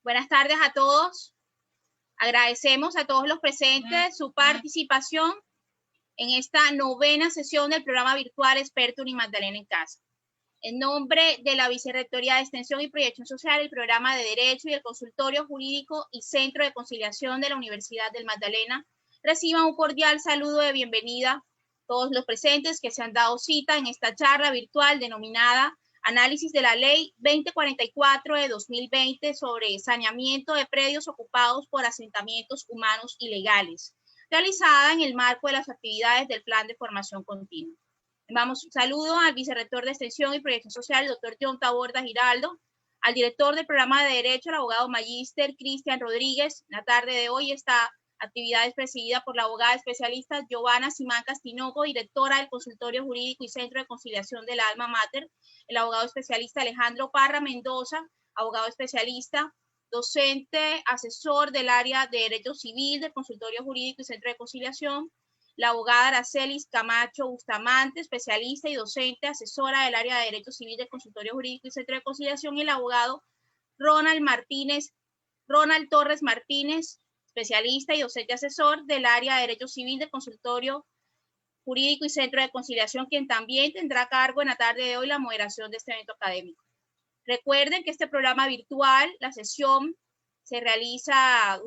Buenas tardes a todos. Agradecemos a todos los presentes su participación en esta novena sesión del programa virtual Experto Unimagdalena en Casa. En nombre de la Vicerrectoría de Extensión y Proyección Social, el Programa de Derecho y el Consultorio Jurídico y Centro de Conciliación de la Universidad del Magdalena, reciban un cordial saludo de bienvenida todos los presentes que se han dado cita en esta charla virtual denominada Análisis de la Ley 2044 de 2020 sobre saneamiento de predios ocupados por asentamientos humanos ilegales, realizada en el marco de las actividades del Plan de Formación Continua. Un saludo al Vicerrector de Extensión y Proyección Social, el doctor John Taborda Giraldo, al director del Programa de Derecho, el abogado magíster Cristian Rodríguez. La tarde de hoy esta actividad es presidida por la abogada especialista Giovanna Simancas Tinoco, directora del Consultorio Jurídico y Centro de Conciliación de la Alma Mater, el abogado especialista Alejandro Parra Mendoza, abogado especialista, docente, asesor del área de Derecho Civil del Consultorio Jurídico y Centro de Conciliación, la abogada Aracelis Camacho Bustamante, especialista y docente, asesora del área de Derecho Civil del Consultorio Jurídico y Centro de Conciliación, y el abogado Ronald Torres Martínez, especialista y docente asesor del área de Derecho Civil del Consultorio Jurídico y Centro de Conciliación, quien también tendrá a cargo en la tarde de hoy la moderación de este evento académico. Recuerden que este programa virtual, durante la sesión se realiza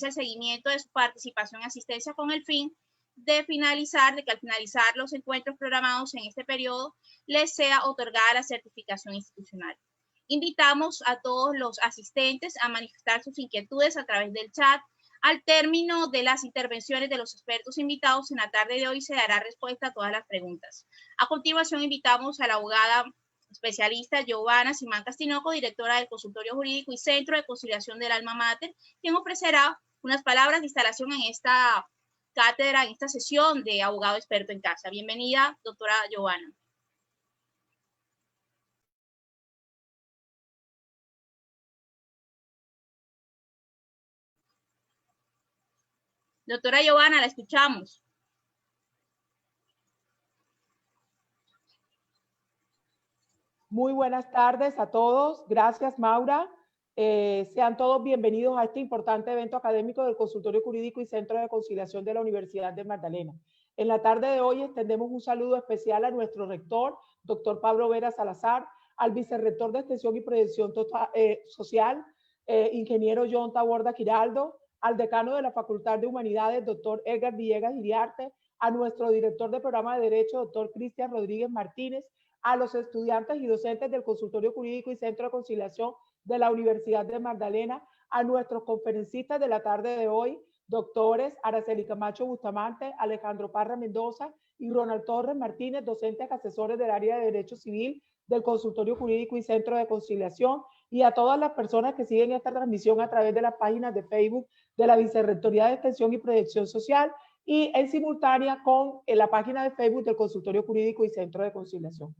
el seguimiento de su participación y asistencia con el fin de que al finalizar los encuentros programados en este periodo les sea otorgada la certificación institucional. Invitamos a todos los asistentes a manifestar sus inquietudes a través del chat. Al término de las intervenciones de los expertos invitados en la tarde de hoy se dará respuesta a todas las preguntas. A continuación invitamos a la abogada especialista Giovanna Simancas Tinoco, directora del Consultorio Jurídico y Centro de Conciliación del Alma Mater, quien ofrecerá unas palabras de instalación en esta cátedra, en esta sesión de abogado experto en casa. Bienvenida, doctora Giovanna. Doctora Giovanna, la escuchamos. Muy buenas tardes a todos. Gracias, Maura. Sean todos bienvenidos a este importante evento académico del Consultorio Jurídico y Centro de Conciliación de la Universidad de Magdalena. En la tarde de hoy extendemos un saludo especial a nuestro rector, doctor Pablo Vera Salazar, al vicerrector de Extensión y Proyección Social, ingeniero John Taborda Giraldo, al decano de la Facultad de Humanidades, doctor Edgar Villegas Iriarte, a nuestro director de Programa de Derecho, doctor Cristian Rodríguez Martínez, a los estudiantes y docentes del Consultorio Jurídico y Centro de Conciliación de la Universidad de Magdalena, a nuestros conferencistas de la tarde de hoy, doctores Araceli Camacho Bustamante, Alejandro Parra Mendoza y Ronald Torres Martínez, docentes asesores del área de Derecho Civil del Consultorio Jurídico y Centro de Conciliación, y a todas las personas que siguen esta transmisión a través de las páginas de Facebook de la Vicerrectoría de Extensión y Proyección Social y en simultánea con la página de Facebook del Consultorio Jurídico y Centro de Conciliación.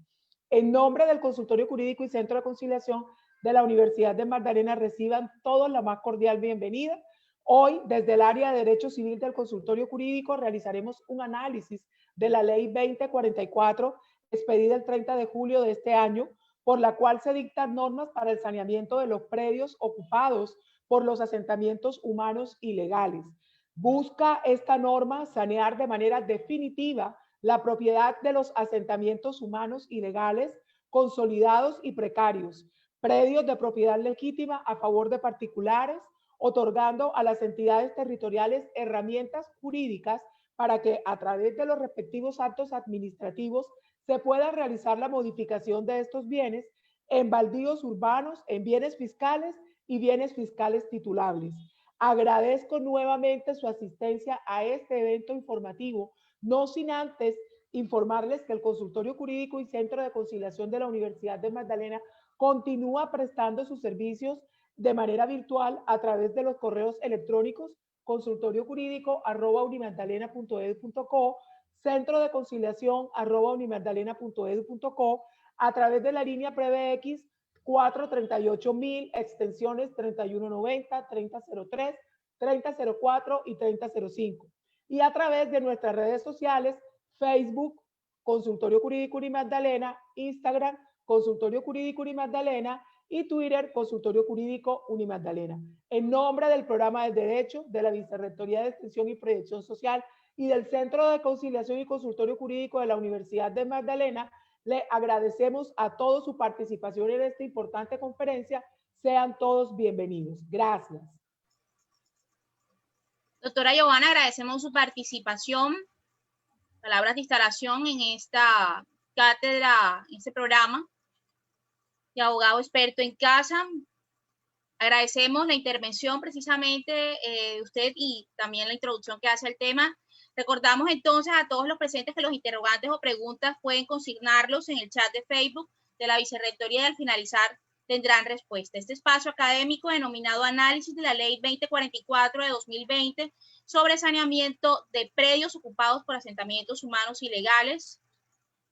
En nombre del Consultorio Jurídico y Centro de Conciliación de la Universidad de Magdalena, reciban todos la más cordial bienvenida. Hoy, desde el área de Derecho Civil del Consultorio Jurídico, realizaremos un análisis de la Ley 2044, expedida el 30 de julio de este año, por la cual se dictan normas para el saneamiento de los predios ocupados por los asentamientos humanos ilegales. Busca esta norma sanear de manera definitiva la propiedad de los asentamientos humanos ilegales, consolidados y precarios, predios de propiedad legítima a favor de particulares, otorgando a las entidades territoriales herramientas jurídicas para que a través de los respectivos actos administrativos se pueda realizar la modificación de estos bienes en baldíos urbanos, en bienes fiscales y bienes fiscales titulables. Agradezco nuevamente su asistencia a este evento informativo, no sin antes informarles que el Consultorio Jurídico y Centro de Conciliación de la Universidad de Magdalena continúa prestando sus servicios de manera virtual a través de los correos electrónicos consultoriojurídico@unimagdalena.edu.co, centro de conciliación @unimagdalena.edu.co, a través de la línea PBX 438.000, extensiones 3190, 3003, 3004 y 3005. Y a través de nuestras redes sociales, Facebook, Consultorio Jurídico Unimagdalena, Instagram, Consultorio Jurídico Unimagdalena, y Twitter Consultorio Jurídico Unimagdalena. En nombre del Programa del Derecho, de la Vicerrectoría de Extensión y Proyección Social y del Centro de Conciliación y Consultorio Jurídico de la Universidad de Magdalena, le agradecemos a todos su participación en esta importante conferencia. Sean todos bienvenidos. Gracias. Doctora Giovanna, agradecemos su participación, palabras de instalación en esta cátedra, en este programa de abogado experto en casa. Agradecemos la intervención precisamente de usted y también la introducción que hace al tema. Recordamos entonces a todos los presentes que los interrogantes o preguntas pueden consignarlos en el chat de Facebook de la Vicerrectoría y al finalizar tendrán respuesta. Este espacio académico denominado Análisis de la Ley 2044 de 2020 sobre saneamiento de predios ocupados por asentamientos humanos ilegales.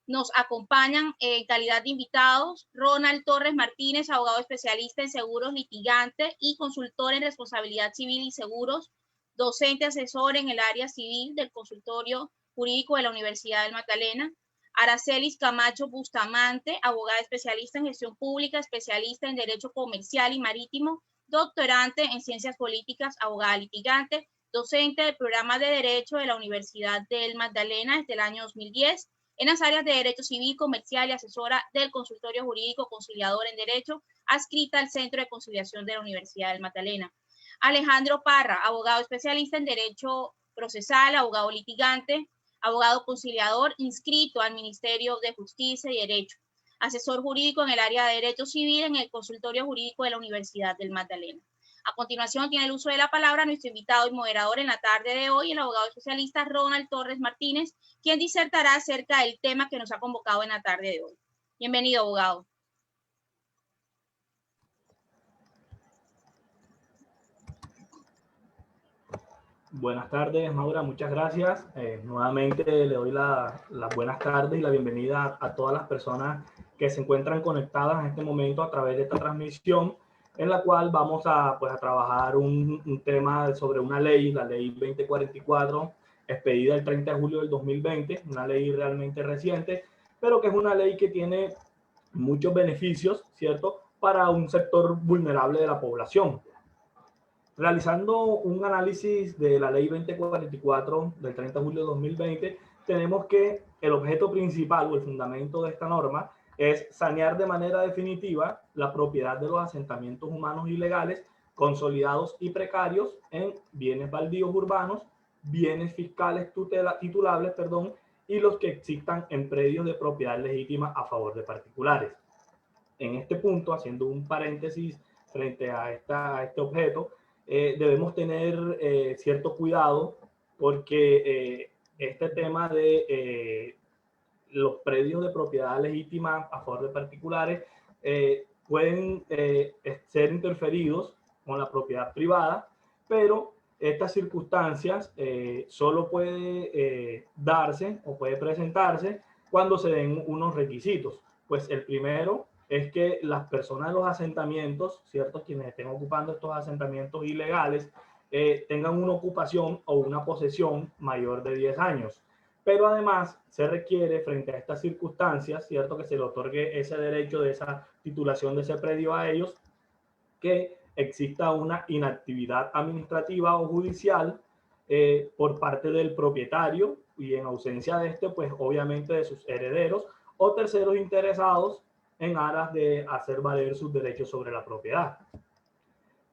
Nos acompañan en calidad de invitados Ronald Torres Martínez, abogado especialista en seguros, litigante y consultor en responsabilidad civil y seguros, docente asesor en el área civil del Consultorio Jurídico de la Universidad del Magdalena. Aracelis Camacho Bustamante, abogada especialista en gestión pública, especialista en derecho comercial y marítimo, doctorante en ciencias políticas, abogada litigante, docente del programa de derecho de la Universidad del Magdalena desde el año 2010, en las áreas de derecho civil, comercial y asesora del Consultorio Jurídico Conciliador en Derecho, adscrita al Centro de Conciliación de la Universidad del Magdalena. Alejandro Parra, abogado especialista en Derecho Procesal, abogado litigante, abogado conciliador, inscrito al Ministerio de Justicia y Derecho, asesor jurídico en el área de Derecho Civil en el Consultorio Jurídico de la Universidad del Magdalena. A continuación tiene el uso de la palabra nuestro invitado y moderador en la tarde de hoy, el abogado especialista Ronald Torres Martínez, quien disertará acerca del tema que nos ha convocado en la tarde de hoy. Bienvenido, abogado. Buenas tardes, Maura, muchas gracias. Nuevamente le doy las buenas tardes y la bienvenida a todas las personas que se encuentran conectadas en este momento a través de esta transmisión, en la cual vamos a trabajar un tema sobre una ley, la ley 2044, expedida el 30 de julio del 2020, una ley realmente reciente, pero que es una ley que tiene muchos beneficios, ¿cierto?, para un sector vulnerable de la población. Realizando un análisis de la ley 2044 del 30 de julio de 2020, tenemos que el objeto principal o el fundamento de esta norma es sanear de manera definitiva la propiedad de los asentamientos humanos ilegales consolidados y precarios en bienes baldíos urbanos, bienes fiscales titulables, y los que existan en predios de propiedad legítima a favor de particulares. En este punto, haciendo un paréntesis frente a este objeto, debemos tener cierto cuidado porque este tema de los predios de propiedad legítima a favor de particulares pueden ser interferidos con la propiedad privada, pero estas circunstancias solo puede darse o puede presentarse cuando se den unos requisitos. Pues el primero es que las personas de los asentamientos, ¿cierto?, quienes estén ocupando estos asentamientos ilegales, tengan una ocupación o una posesión mayor de 10 años. Pero además se requiere, frente a estas circunstancias, ¿cierto?, que se le otorgue ese derecho de esa titulación de ese predio a ellos, que exista una inactividad administrativa o judicial por parte del propietario y en ausencia de este, pues obviamente de sus herederos o terceros interesados en aras de hacer valer sus derechos sobre la propiedad.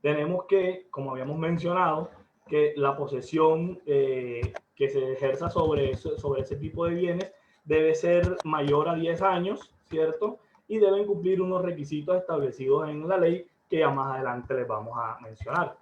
Tenemos que, como habíamos mencionado, que la posesión que se ejerza sobre ese tipo de bienes debe ser mayor a 10 años, ¿cierto? Y deben cumplir unos requisitos establecidos en la ley que ya más adelante les vamos a mencionar.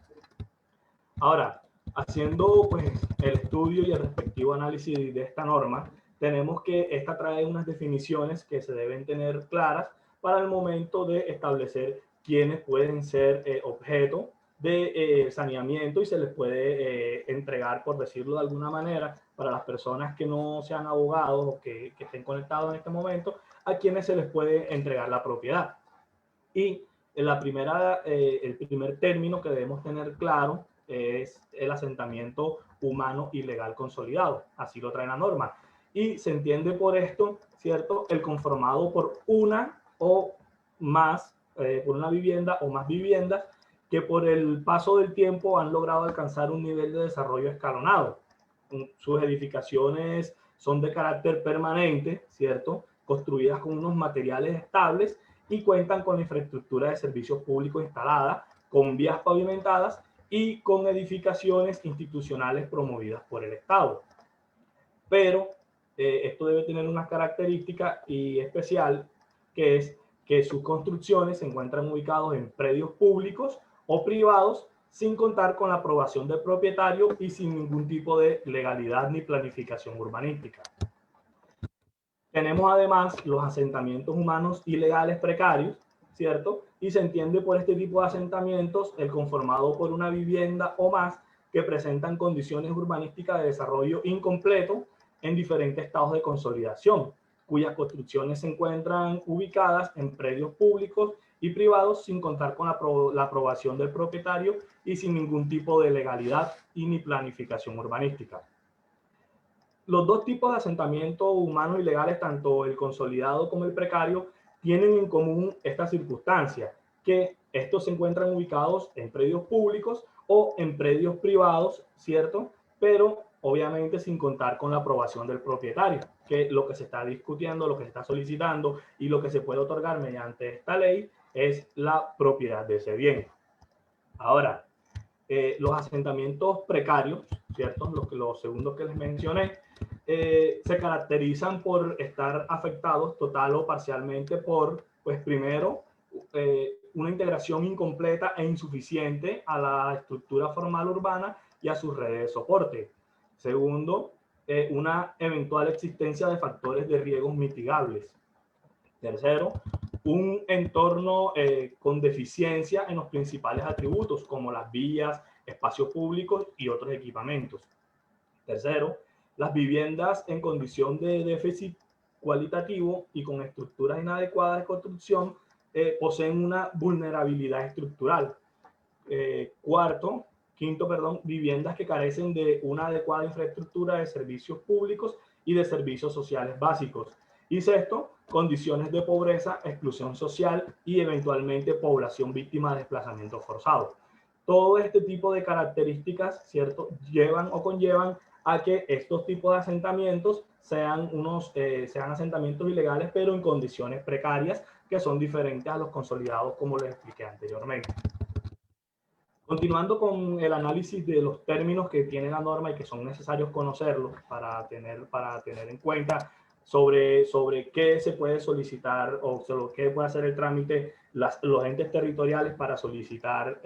Ahora, haciendo pues el estudio y el respectivo análisis de esta norma, tenemos que esta trae unas definiciones que se deben tener claras para el momento de establecer quiénes pueden ser objeto de saneamiento y se les puede entregar, por decirlo de alguna manera, para las personas que no sean abogados o que estén conectados en este momento, a quienes se les puede entregar la propiedad. Y el primer término que debemos tener claro es el asentamiento humano ilegal consolidado. Así lo trae la norma. Y se entiende por esto, ¿cierto?, el conformado por una o más por una vivienda o más viviendas que por el paso del tiempo han logrado alcanzar un nivel de desarrollo escalonado. Sus edificaciones son de carácter permanente, ¿cierto? Construidas con unos materiales estables y cuentan con infraestructura de servicios públicos instalada, con vías pavimentadas y con edificaciones institucionales promovidas por el Estado. Pero esto debe tener una característica y especial, que es que sus construcciones se encuentran ubicados en predios públicos o privados sin contar con la aprobación del propietario y sin ningún tipo de legalidad ni planificación urbanística. Tenemos además los asentamientos humanos ilegales precarios, ¿cierto? Y se entiende por este tipo de asentamientos el conformado por una vivienda o más que presentan condiciones urbanísticas de desarrollo incompleto en diferentes estados de consolidación, cuyas construcciones se encuentran ubicadas en predios públicos y privados sin contar con la aprobación del propietario y sin ningún tipo de legalidad y ni planificación urbanística. Los dos tipos de asentamientos humanos ilegales, tanto el consolidado como el precario, tienen en común esta circunstancia, que estos se encuentran ubicados en predios públicos o en predios privados, ¿cierto? Pero obviamente sin contar con la aprobación del propietario, que lo que se está discutiendo, lo que se está solicitando y lo que se puede otorgar mediante esta ley es la propiedad de ese bien. Ahora, los asentamientos precarios, ¿cierto? Los segundos que les mencioné, se caracterizan por estar afectados total o parcialmente por, pues primero, una integración incompleta e insuficiente a la estructura formal urbana y a sus redes de soporte. Segundo, una eventual existencia de factores de riesgos mitigables. Tercero, un entorno con deficiencia en los principales atributos, como las vías, espacios públicos y otros equipamientos. Tercero, las viviendas en condición de déficit cualitativo y con estructuras inadecuadas de construcción poseen una vulnerabilidad estructural. Quinto, viviendas que carecen de una adecuada infraestructura de servicios públicos y de servicios sociales básicos. Y sexto, condiciones de pobreza, exclusión social y eventualmente población víctima de desplazamiento forzado. Todo este tipo de características, ¿cierto?, llevan o conllevan a que estos tipos de asentamientos sean asentamientos ilegales, pero en condiciones precarias, que son diferentes a los consolidados, como les expliqué anteriormente. Continuando con el análisis de los términos que tiene la norma y que son necesarios conocerlos para tener en cuenta sobre qué se puede solicitar o sobre qué puede hacer el trámite los entes territoriales para solicitar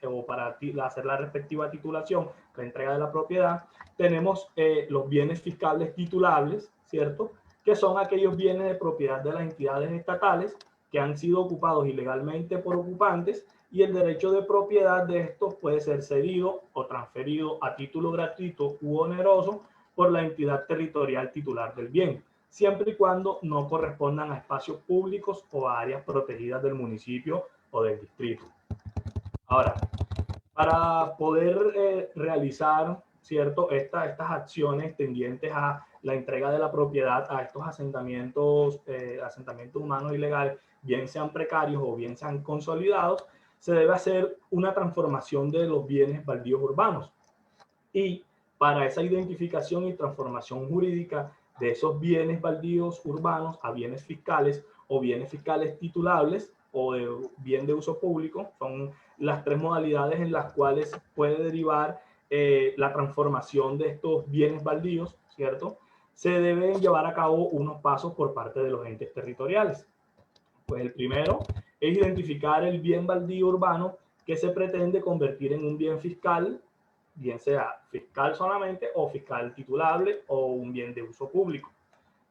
o para hacer la respectiva titulación, la entrega de la propiedad. Tenemos los bienes fiscales titulables, ¿cierto?, que son aquellos bienes de propiedad de las entidades estatales que han sido ocupados ilegalmente por ocupantes, y el derecho de propiedad de estos puede ser cedido o transferido a título gratuito u oneroso por la entidad territorial titular del bien, siempre y cuando no correspondan a espacios públicos o a áreas protegidas del municipio o del distrito. Ahora, para poder realizar, ¿cierto?, estas acciones tendientes a la entrega de la propiedad a estos asentamientos humanos ilegales, bien sean precarios o bien sean consolidados, se debe hacer una transformación de los bienes baldíos urbanos. Y para esa identificación y transformación jurídica de esos bienes baldíos urbanos a bienes fiscales o bienes fiscales titulables o de bien de uso público, son las tres modalidades en las cuales puede derivar la transformación de estos bienes baldíos, ¿cierto? Se deben llevar a cabo unos pasos por parte de los entes territoriales. Pues el primero es identificar el bien baldío urbano que se pretende convertir en un bien fiscal, bien sea fiscal solamente o fiscal titulable o un bien de uso público.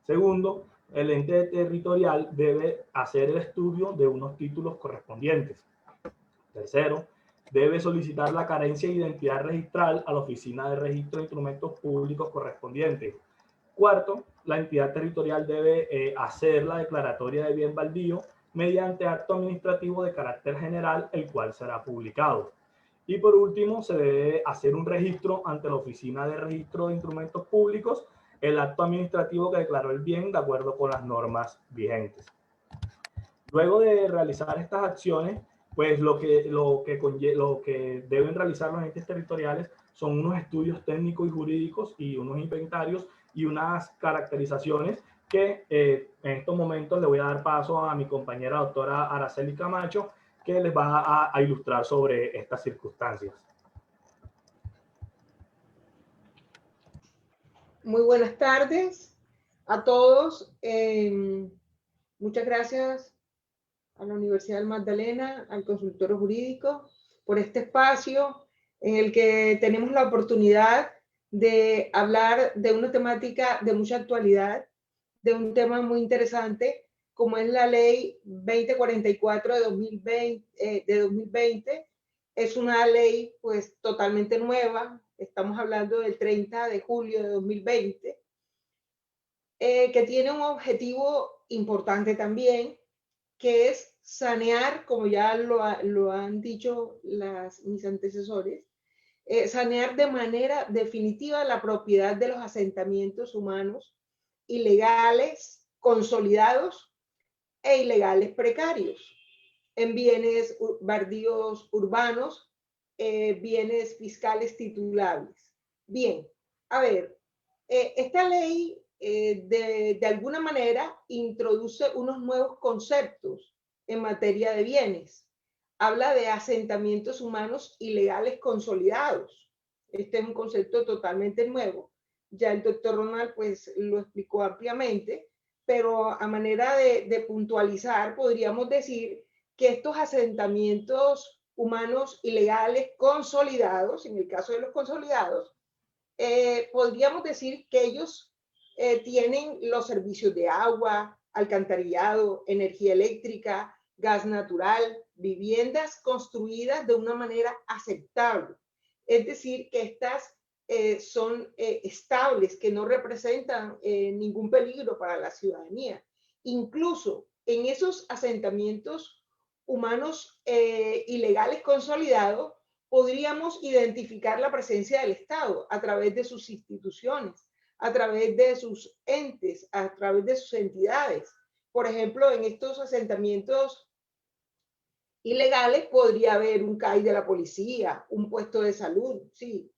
Segundo, el ente territorial debe hacer el estudio de unos títulos correspondientes. Tercero, debe solicitar la carencia de identidad registral a la Oficina de Registro de Instrumentos Públicos correspondiente. Cuarto, la entidad territorial debe hacer la declaratoria de bien baldío mediante acto administrativo de carácter general, el cual será publicado. Y por último, se debe hacer un registro ante la Oficina de Registro de Instrumentos Públicos, el acto administrativo que declaró el bien de acuerdo con las normas vigentes. Luego de realizar estas acciones, pues lo que deben realizar los entes territoriales son unos estudios técnicos y jurídicos y unos inventarios y unas caracterizaciones que en estos momentos le voy a dar paso a mi compañera doctora Araceli Camacho, que les va a ilustrar sobre estas circunstancias. Muy buenas tardes a todos. Muchas gracias a la Universidad del Magdalena, al consultorio jurídico, por este espacio en el que tenemos la oportunidad de hablar de una temática de mucha actualidad, de un tema muy interesante, como es la ley 2044 de 2020. Es una ley pues totalmente nueva. Estamos hablando del 30 de julio de 2020, que tiene un objetivo importante también, que es sanear, como ya lo han dicho mis antecesores, sanear de manera definitiva la propiedad de los asentamientos humanos ilegales, consolidados e ilegales precarios en bienes baldíos urbanos, bienes fiscales titulables. Bien, a ver, esta ley de alguna manera introduce unos nuevos conceptos en materia de bienes. Habla de asentamientos humanos ilegales consolidados. Este es un concepto totalmente nuevo. Ya el doctor Ronald pues lo explicó ampliamente, pero a manera de puntualizar, podríamos decir que estos asentamientos humanos ilegales consolidados, en el caso de los consolidados, podríamos decir que ellos tienen los servicios de agua, alcantarillado, energía eléctrica, gas natural, viviendas construidas de una manera aceptable. Es decir, que estas son estables, que no representan ningún peligro para la ciudadanía. Incluso en esos asentamientos humanos ilegales consolidados, podríamos identificar la presencia del Estado a través de sus instituciones, a través de sus entes, a través de sus entidades. Por ejemplo, en estos asentamientos ilegales podría haber un CAI de la policía, un puesto de salud, sí.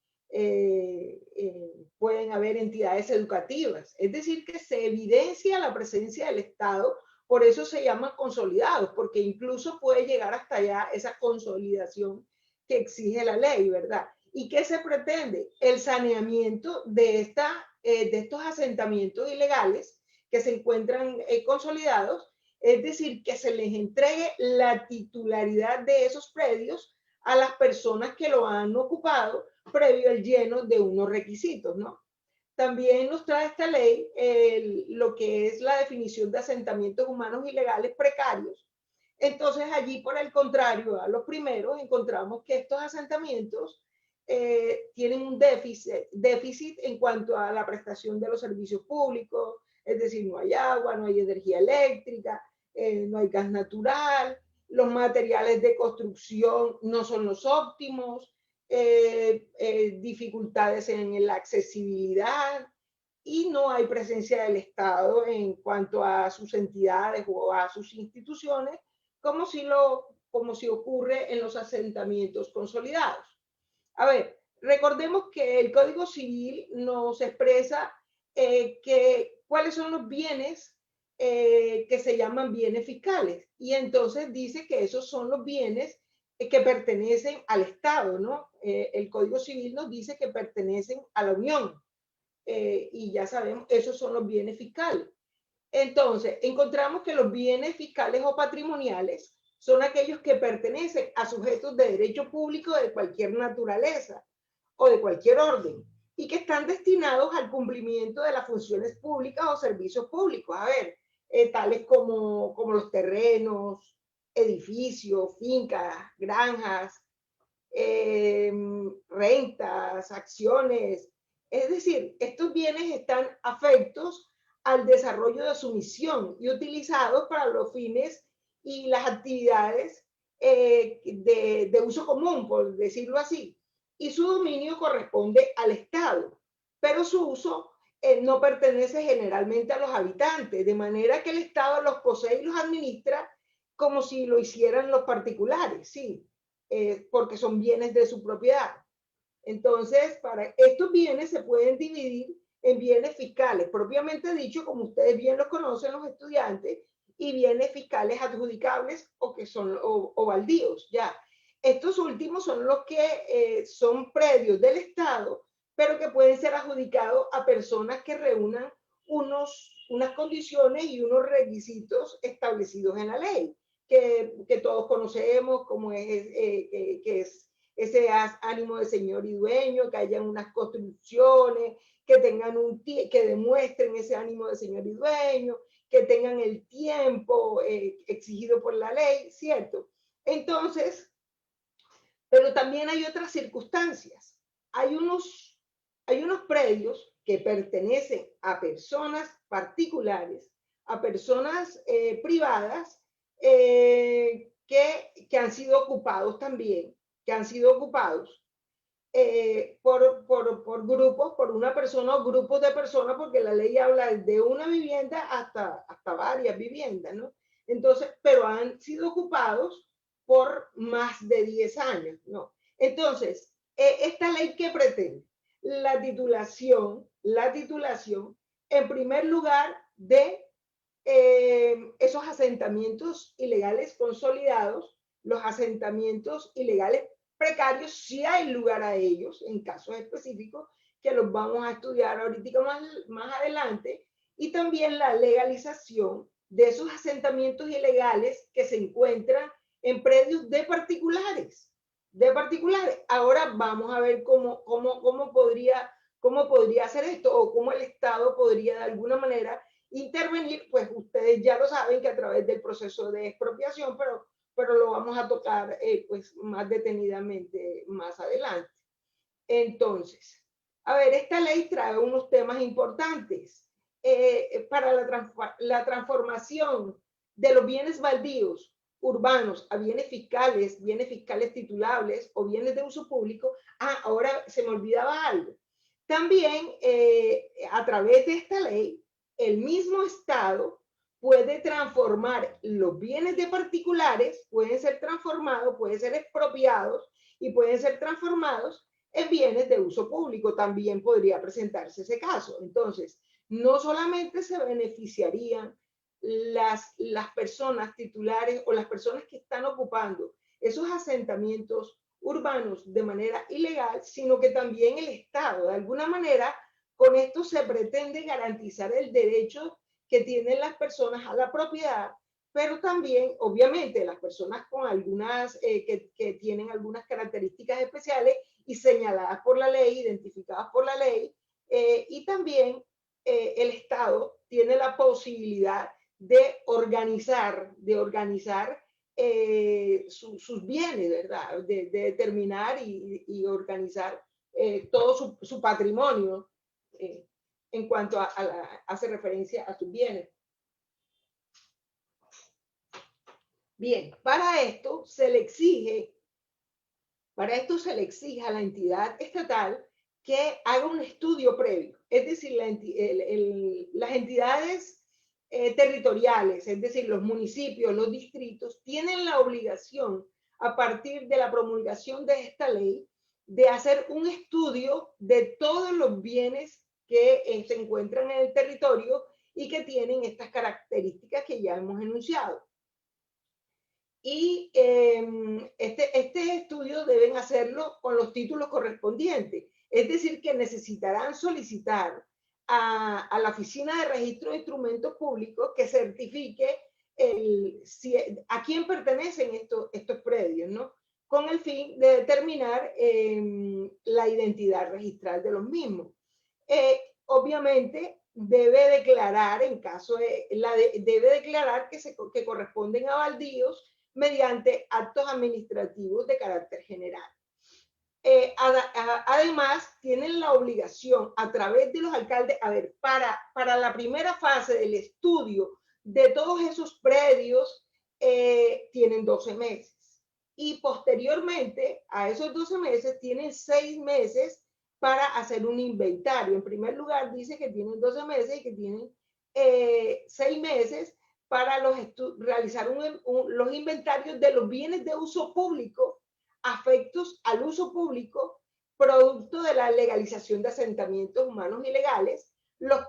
Pueden haber entidades educativas. Es decir, que se evidencia la presencia del Estado, por eso se llaman consolidados, porque incluso puede llegar hasta allá esa consolidación que exige la ley, ¿verdad? ¿Y qué se pretende? El saneamiento de estos asentamientos ilegales que se encuentran consolidados, es decir, que se les entregue la titularidad de esos predios a las personas que lo han ocupado previo al lleno de unos requisitos, ¿no? También nos trae esta ley lo que es la definición de asentamientos humanos ilegales precarios. Entonces allí, por el contrario a los primeros, encontramos que estos asentamientos tienen un déficit en cuanto a la prestación de los servicios públicos, es decir, no hay agua, no hay energía eléctrica, no hay gas natural, los materiales de construcción no son los óptimos, dificultades en la accesibilidad y no hay presencia del Estado en cuanto a sus entidades o a sus instituciones, como si ocurre en los asentamientos consolidados. A ver, recordemos que el Código Civil nos expresa cuáles son los bienes que se llaman bienes fiscales, y entonces dice que esos son los bienes que pertenecen al Estado, ¿no? El Código Civil nos dice que pertenecen a la Unión, y ya sabemos, esos son los bienes fiscales. Entonces, encontramos que los bienes fiscales o patrimoniales son aquellos que pertenecen a sujetos de derecho público de cualquier naturaleza o de cualquier orden y que están destinados al cumplimiento de las funciones públicas o servicios públicos. A ver, tales como los terrenos, edificios, fincas, granjas, rentas, acciones. Es decir, estos bienes están afectos al desarrollo de su misión y utilizados para los fines y las actividades de uso común, por decirlo así. Y su dominio corresponde al Estado, pero su uso no pertenece generalmente a los habitantes, de manera que el Estado los posee y los administra como si lo hicieran los particulares, sí, porque son bienes de su propiedad. Entonces, para estos bienes se pueden dividir en bienes fiscales, propiamente dicho, como ustedes bien los conocen los estudiantes, y bienes fiscales adjudicables o que son o baldíos, ya. Estos últimos son los que son predios del Estado, pero que pueden ser adjudicados a personas que reúnan unas condiciones y unos requisitos establecidos en la ley, que todos conocemos, como que es ese ánimo de señor y dueño, que hayan unas construcciones, que tengan que demuestren ese ánimo de señor y dueño, que tengan el tiempo exigido por la ley, ¿cierto? Entonces, pero también hay otras circunstancias. Hay unos predios que pertenecen a personas particulares, a personas privadas, que han sido ocupados también, que han sido ocupados por grupos, por una persona o grupos de personas, porque la ley habla de una vivienda hasta varias viviendas, ¿no? Entonces, pero han sido ocupados por más de 10 años, ¿no? Entonces, ¿esta ley qué pretende? La titulación, en primer lugar, de esos asentamientos ilegales consolidados, los asentamientos ilegales precarios, si hay lugar a ellos, en casos específicos, que los vamos a estudiar ahorita más adelante, y también la legalización de esos asentamientos ilegales que se encuentran en predios de particulares. Ahora vamos a ver cómo podría hacer esto, o cómo el Estado podría de alguna manera intervenir. Pues ustedes ya lo saben, que a través del proceso de expropiación, pero lo vamos a tocar pues más detenidamente más adelante. Entonces, a ver, esta ley trae unos temas importantes para la transformación de los bienes baldíos urbanos a bienes fiscales titulables o bienes de uso público. Ahora se me olvidaba algo. También a través de esta ley, el mismo Estado puede transformar los bienes de particulares, pueden ser transformados, pueden ser expropiados y pueden ser transformados en bienes de uso público. También podría presentarse ese caso. Entonces, no solamente se beneficiarían las personas titulares o las personas que están ocupando esos asentamientos urbanos de manera ilegal, sino que también el Estado. De alguna manera, con esto se pretende garantizar el derecho que tienen las personas a la propiedad, pero también, obviamente, las personas con algunas, que tienen algunas características especiales y señaladas por la ley, identificadas por la ley, y también el Estado tiene la posibilidad de organizar sus bienes, ¿verdad? De determinar y organizar todo su patrimonio en cuanto hace referencia a sus bienes. Bien, para esto se le exige a la entidad estatal que haga un estudio previo. Es decir, las entidades territoriales, es decir, los municipios, los distritos, tienen la obligación, a partir de la promulgación de esta ley, de hacer un estudio de todos los bienes que se encuentran en el territorio y que tienen estas características que ya hemos enunciado. Y este estudio deben hacerlo con los títulos correspondientes. Es decir, que necesitarán solicitar a la Oficina de Registro de Instrumentos Públicos que certifique a quién pertenecen estos predios, ¿no? Con el fin de determinar la identidad registral de los mismos. Obviamente debe declarar, debe declarar que corresponden a baldíos mediante actos administrativos de carácter general. Además, tienen la obligación a través de los alcaldes, para la primera fase del estudio de todos esos predios, tienen 12 meses. Y posteriormente a esos 12 meses tienen 6 meses para hacer un inventario. En primer lugar, dice que tienen 12 meses y que tienen 6 meses para realizar los inventarios de los bienes de uso público afectos al uso público, producto de la legalización de asentamientos humanos ilegales, los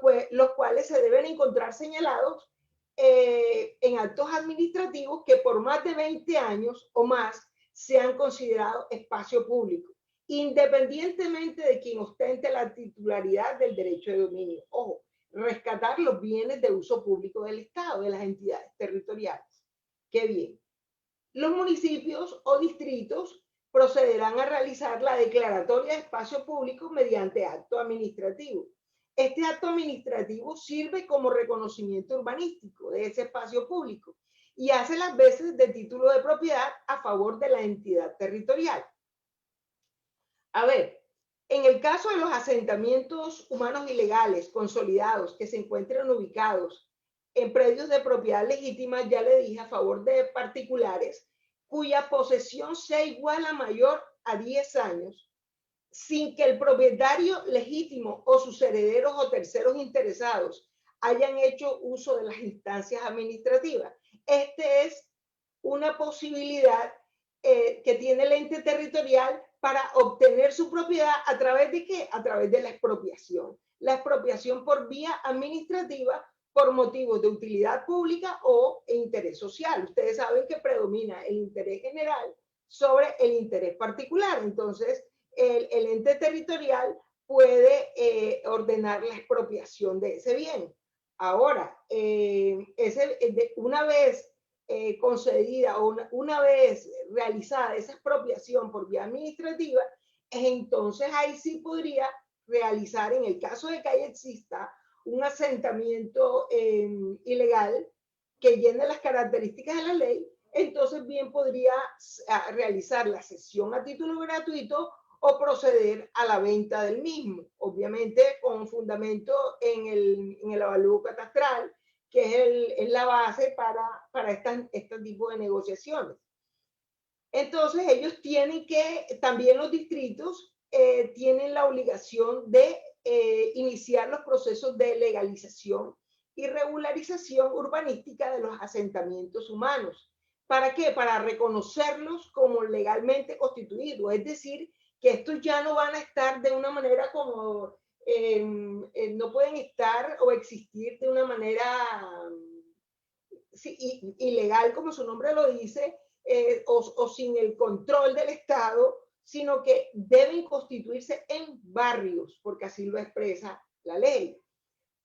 cuales se deben encontrar señalados en actos administrativos que por más de 20 años o más sean considerados espacio público, independientemente de quien ostente la titularidad del derecho de dominio. Ojo, rescatar los bienes de uso público del Estado, de las entidades territoriales. Qué bien. Los municipios o distritos procederán a realizar la declaratoria de espacio público mediante acto administrativo. Este acto administrativo sirve como reconocimiento urbanístico de ese espacio público y hace las veces de título de propiedad a favor de la entidad territorial. A ver, en el caso de los asentamientos humanos ilegales consolidados que se encuentran ubicados en predios de propiedad legítima, ya le dije, a favor de particulares, cuya posesión sea igual a mayor a 10 años, sin que el propietario legítimo o sus herederos o terceros interesados hayan hecho uso de las instancias administrativas. Esta es una posibilidad que tiene el ente territorial para obtener su propiedad a través de ¿qué? A través de la expropiación. La expropiación por vía administrativa por motivos de utilidad pública o interés social. Ustedes saben que predomina el interés general sobre el interés particular. Entonces, el ente territorial puede ordenar la expropiación de ese bien. Ahora, una vez concedida o una vez realizada esa expropiación por vía administrativa, entonces ahí sí podría realizar, en el caso de que ahí exista un asentamiento ilegal que llene las características de la ley, entonces bien podría realizar la cesión a título gratuito o proceder a la venta del mismo, obviamente con fundamento en el avalúo catastral, que es la base para este tipo de negociaciones. Entonces ellos tienen que, también los distritos tienen la obligación de iniciar los procesos de legalización y regularización urbanística de los asentamientos humanos. ¿Para qué? Para reconocerlos como legalmente constituidos, es decir, que estos ya no van a estar de una manera como, no pueden estar o existir de una manera ilegal, como su nombre lo dice, o sin el control del Estado, sino que deben constituirse en barrios, porque así lo expresa la ley.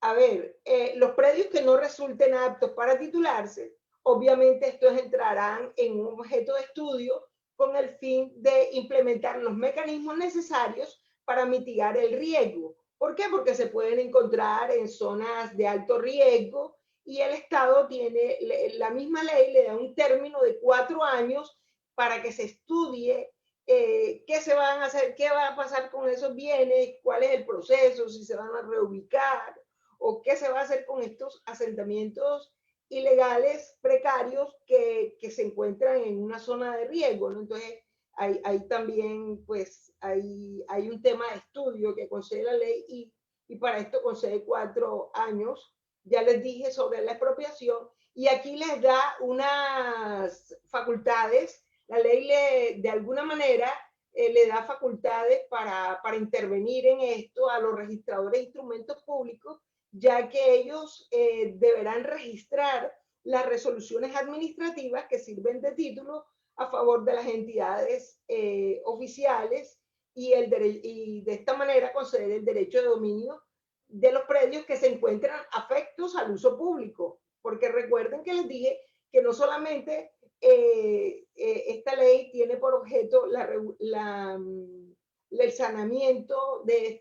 A ver, los predios que no resulten aptos para titularse, obviamente estos entrarán en un objeto de estudio con el fin de implementar los mecanismos necesarios para mitigar el riesgo. ¿Por qué? Porque se pueden encontrar en zonas de alto riesgo y el Estado tiene, la misma ley le da un término de 4 años para que se estudie qué se van a hacer, qué va a pasar con esos bienes, cuál es el proceso, si se van a reubicar o qué se va a hacer con estos asentamientos ilegales precarios que se encuentran en una zona de riesgo, ¿no? Entonces, hay también, pues, hay un tema de estudio que concede la ley y para esto concede 4 años. Ya les dije sobre la expropiación y aquí les da unas facultades. La ley de alguna manera le da facultades para intervenir en esto a los registradores de instrumentos públicos, ya que ellos deberán registrar las resoluciones administrativas que sirven de título a favor de las entidades oficiales y de esta manera conceder el derecho de dominio de los predios que se encuentran afectos al uso público. Porque recuerden que les dije que no solamente esta ley tiene por objeto el saneamiento de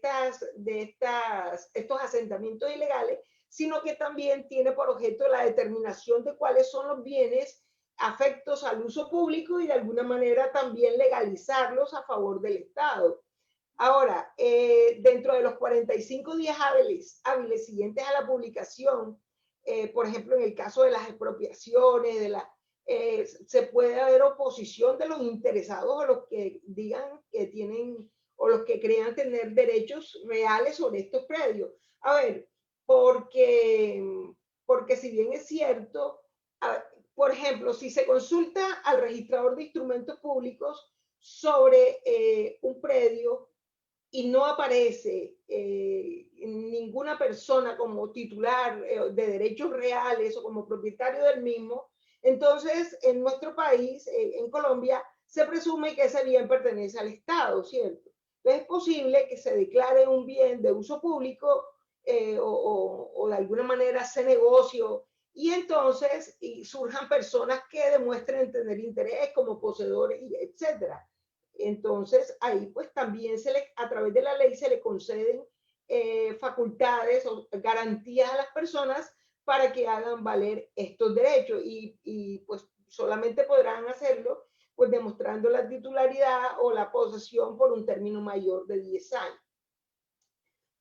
estos asentamientos ilegales, sino que también tiene por objeto la determinación de cuáles son los bienes afectos al uso público y de alguna manera también legalizarlos a favor del Estado. Ahora, dentro de los 45 días hábiles siguientes a la publicación, por ejemplo, en el caso de las expropiaciones, se puede haber oposición de los interesados o los que digan que tienen o los que crean tener derechos reales sobre estos predios. A ver, porque porque si bien es cierto, por ejemplo, si se consulta al registrador de instrumentos públicos sobre un predio y no aparece ninguna persona como titular de derechos reales o como propietario del mismo, entonces en nuestro país, en Colombia, se presume que ese bien pertenece al Estado, ¿cierto? Entonces es posible que se declare un bien de uso público o de alguna manera se negocio y entonces surjan personas que demuestren tener interés como poseedores, etcétera. Entonces, ahí pues también a través de la ley se le conceden facultades o garantías a las personas para que hagan valer estos derechos y pues solamente podrán hacerlo pues demostrando la titularidad o la posesión por un término mayor de 10 años.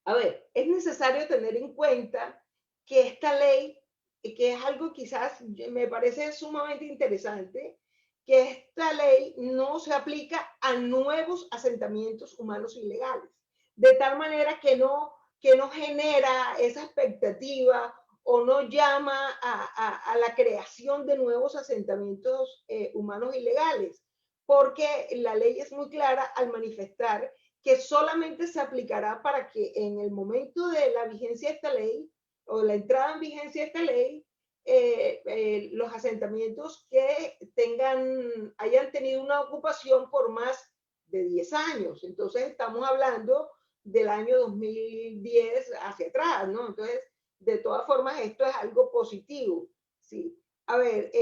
A ver, es necesario tener en cuenta que esta ley, que es algo quizás me parece sumamente interesante, que esta ley no se aplica a nuevos asentamientos humanos ilegales, de tal manera que no genera esa expectativa o no llama a la creación de nuevos asentamientos humanos ilegales, porque la ley es muy clara al manifestar que solamente se aplicará para que en el momento de la vigencia de esta ley o la entrada en vigencia de esta ley, los asentamientos que hayan tenido una ocupación por más de 10 años. Entonces estamos hablando del año 2010 hacia atrás, ¿no? Entonces, de todas formas, esto es algo positivo, ¿sí? A ver,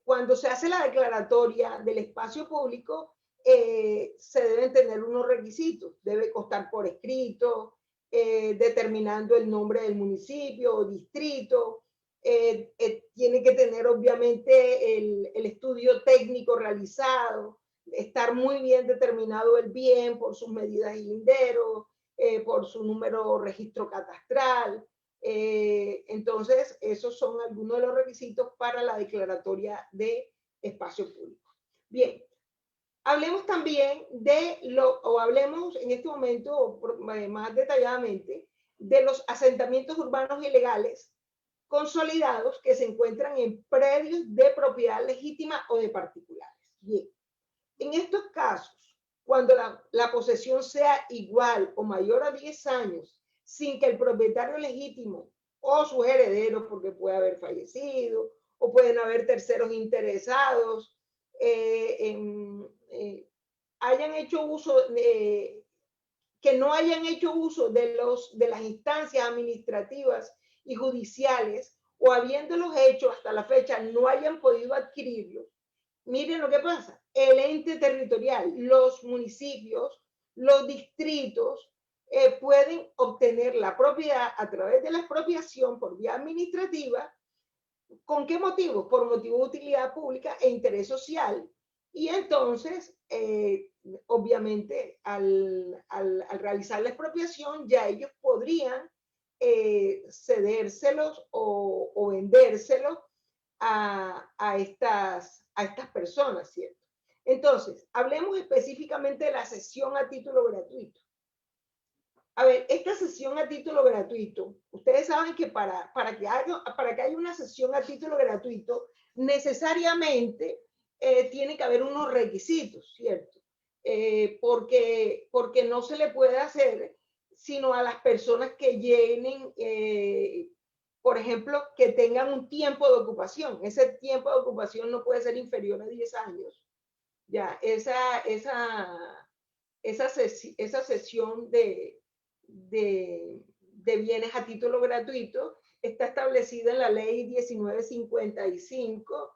cuando se hace la declaratoria del espacio público, se deben tener unos requisitos. Debe constar por escrito, determinando el nombre del municipio o distrito. Tiene que tener obviamente el estudio técnico realizado, estar muy bien determinado el bien por sus medidas y linderos, por su número registro catastral. Entonces, esos son algunos de los requisitos para la declaratoria de espacio público. Bien, hablemos también hablemos en este momento más detalladamente de los asentamientos urbanos ilegales consolidados que se encuentran en predios de propiedad legítima o de particulares. Bien, en estos casos, cuando la posesión sea igual o mayor a 10 años, sin que el propietario legítimo o sus herederos, porque puede haber fallecido, o pueden haber terceros interesados, hayan hecho uso, que no hayan hecho uso de las instancias administrativas y judiciales, o habiéndolos hecho hasta la fecha no hayan podido adquirirlos. Miren lo que pasa, el ente territorial, los municipios, los distritos pueden obtener la propiedad a través de la expropiación por vía administrativa. ¿Con qué motivo? Por motivo de utilidad pública e interés social. Y entonces, obviamente, al realizar la expropiación, ya ellos podrían cedérselos o vendérselos a estas personas, ¿cierto? Entonces, hablemos específicamente de la cesión a título gratuito. A ver, esta cesión a título gratuito, ustedes saben que para que haya una cesión a título gratuito, necesariamente tiene que haber unos requisitos, ¿cierto? Porque no se le puede hacer sino a las personas que llenen, por ejemplo, que tengan un tiempo de ocupación. Ese tiempo de ocupación no puede ser inferior a 10 años. Ya, esa cesión de bienes a título gratuito está establecida en la ley 1955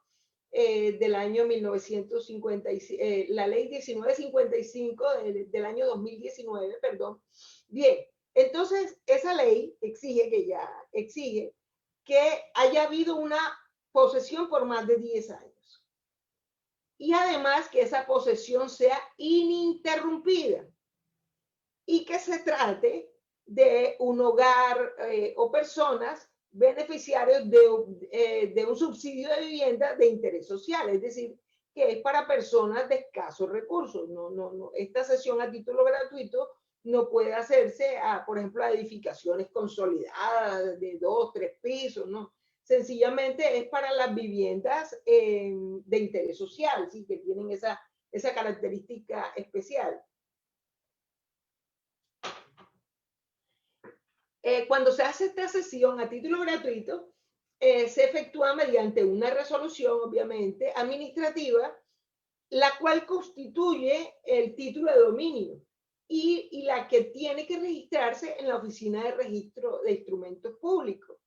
del año 1955, la ley 1955 del año 2019, perdón. Bien, entonces esa ley exige que haya habido una posesión por más de 10 años. Y además que esa posesión sea ininterrumpida y que se trate de un hogar o personas beneficiarios de un subsidio de vivienda de interés social, es decir, que es para personas de escasos recursos. Esta cesión a título gratuito no puede hacerse por ejemplo, a edificaciones consolidadas de 2, 3 pisos, ¿no? sencillamente es para las viviendas de interés social, ¿sí? Que tienen esa característica especial. Cuando se hace esta cesión a título gratuito, se efectúa mediante una resolución, obviamente, administrativa, la cual constituye el título de dominio y la que tiene que registrarse en la Oficina de Registro de Instrumentos Públicos.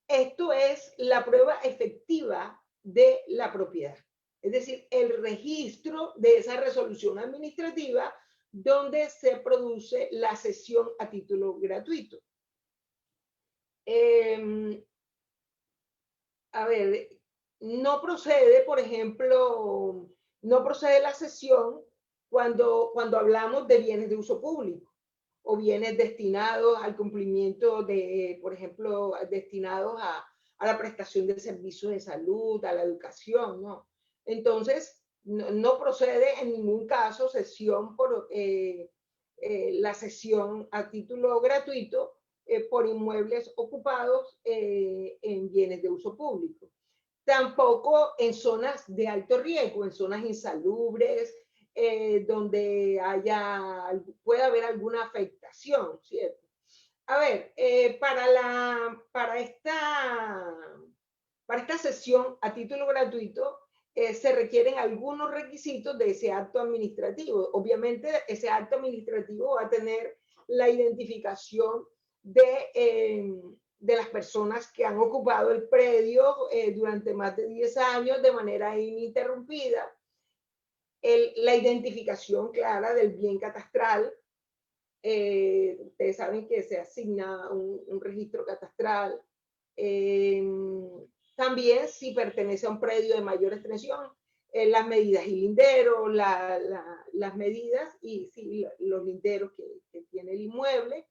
Esto es la prueba efectiva de la propiedad, es decir, el registro de esa resolución administrativa donde se produce la cesión a título gratuito. A ver, no procede, por ejemplo, no procede la cesión cuando hablamos de bienes de uso público o bienes destinados al cumplimiento de, por ejemplo, destinados a la prestación de servicios de salud, a la educación, ¿no? Entonces, no procede en ningún caso cesión por la cesión a título gratuito por inmuebles ocupados en bienes de uso público. Tampoco en zonas de alto riesgo, en zonas insalubres, donde puede haber alguna afectación, ¿cierto? A ver, para esta sesión a título gratuito se requieren algunos requisitos de ese acto administrativo. Obviamente ese acto administrativo va a tener la identificación de las personas que han ocupado el predio durante más de 10 años de manera ininterrumpida, la identificación clara del bien catastral. Ustedes saben que se asigna un registro catastral. También si pertenece a un predio de mayor extensión, las medidas y linderos, las medidas y sí, los linderos que tiene el inmueble.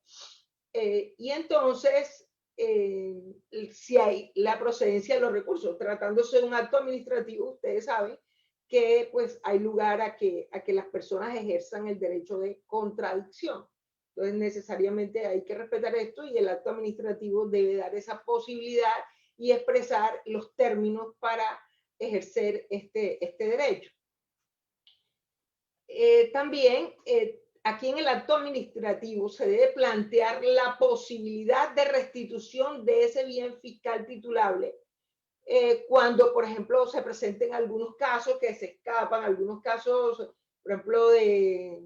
Y entonces, si hay la procedencia de los recursos, tratándose de un acto administrativo, ustedes saben que pues hay lugar a que las personas ejerzan el derecho de contradicción. Entonces necesariamente hay que respetar esto y el acto administrativo debe dar esa posibilidad y expresar los términos para ejercer este derecho. También aquí en el acto administrativo se debe plantear la posibilidad de restitución de ese bien fiscal titulable cuando, por ejemplo, se presenten algunos casos que se escapan, algunos casos, por ejemplo, que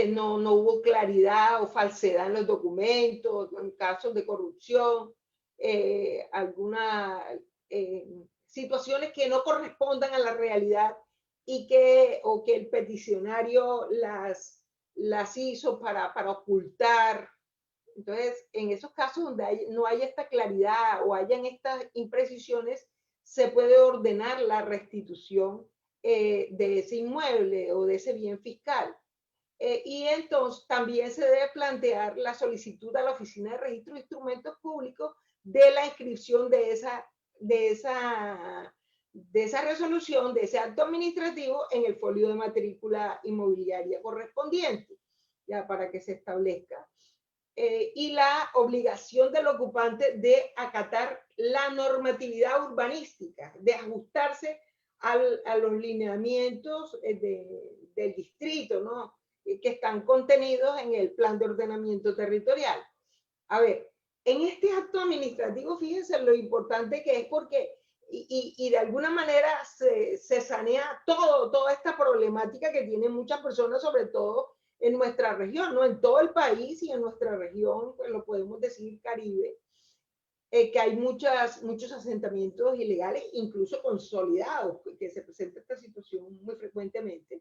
no hubo claridad o falsedad en los documentos, en casos de corrupción, algunas situaciones que no correspondan a la realidad y que el peticionario las hizo para ocultar. Entonces, en esos casos donde no hay esta claridad o hayan estas imprecisiones, se puede ordenar la restitución de ese inmueble o de ese bien fiscal. Y entonces también se debe plantear la solicitud a la Oficina de Registro de Instrumentos Públicos de la inscripción de esa resolución, de ese acto administrativo en el folio de matrícula inmobiliaria correspondiente, ya para que se establezca. Y la obligación del ocupante de acatar la normatividad urbanística, de ajustarse a los lineamientos del distrito, ¿no? Que están contenidos en el plan de ordenamiento territorial. A ver, en este acto administrativo, fíjense lo importante que es porque, y de alguna manera se sanea toda esta problemática que tienen muchas personas, sobre todo en nuestra región, ¿no? En todo el país y en nuestra región, pues lo podemos decir Caribe, que hay muchos asentamientos ilegales, incluso consolidados, que se presenta esta situación muy frecuentemente,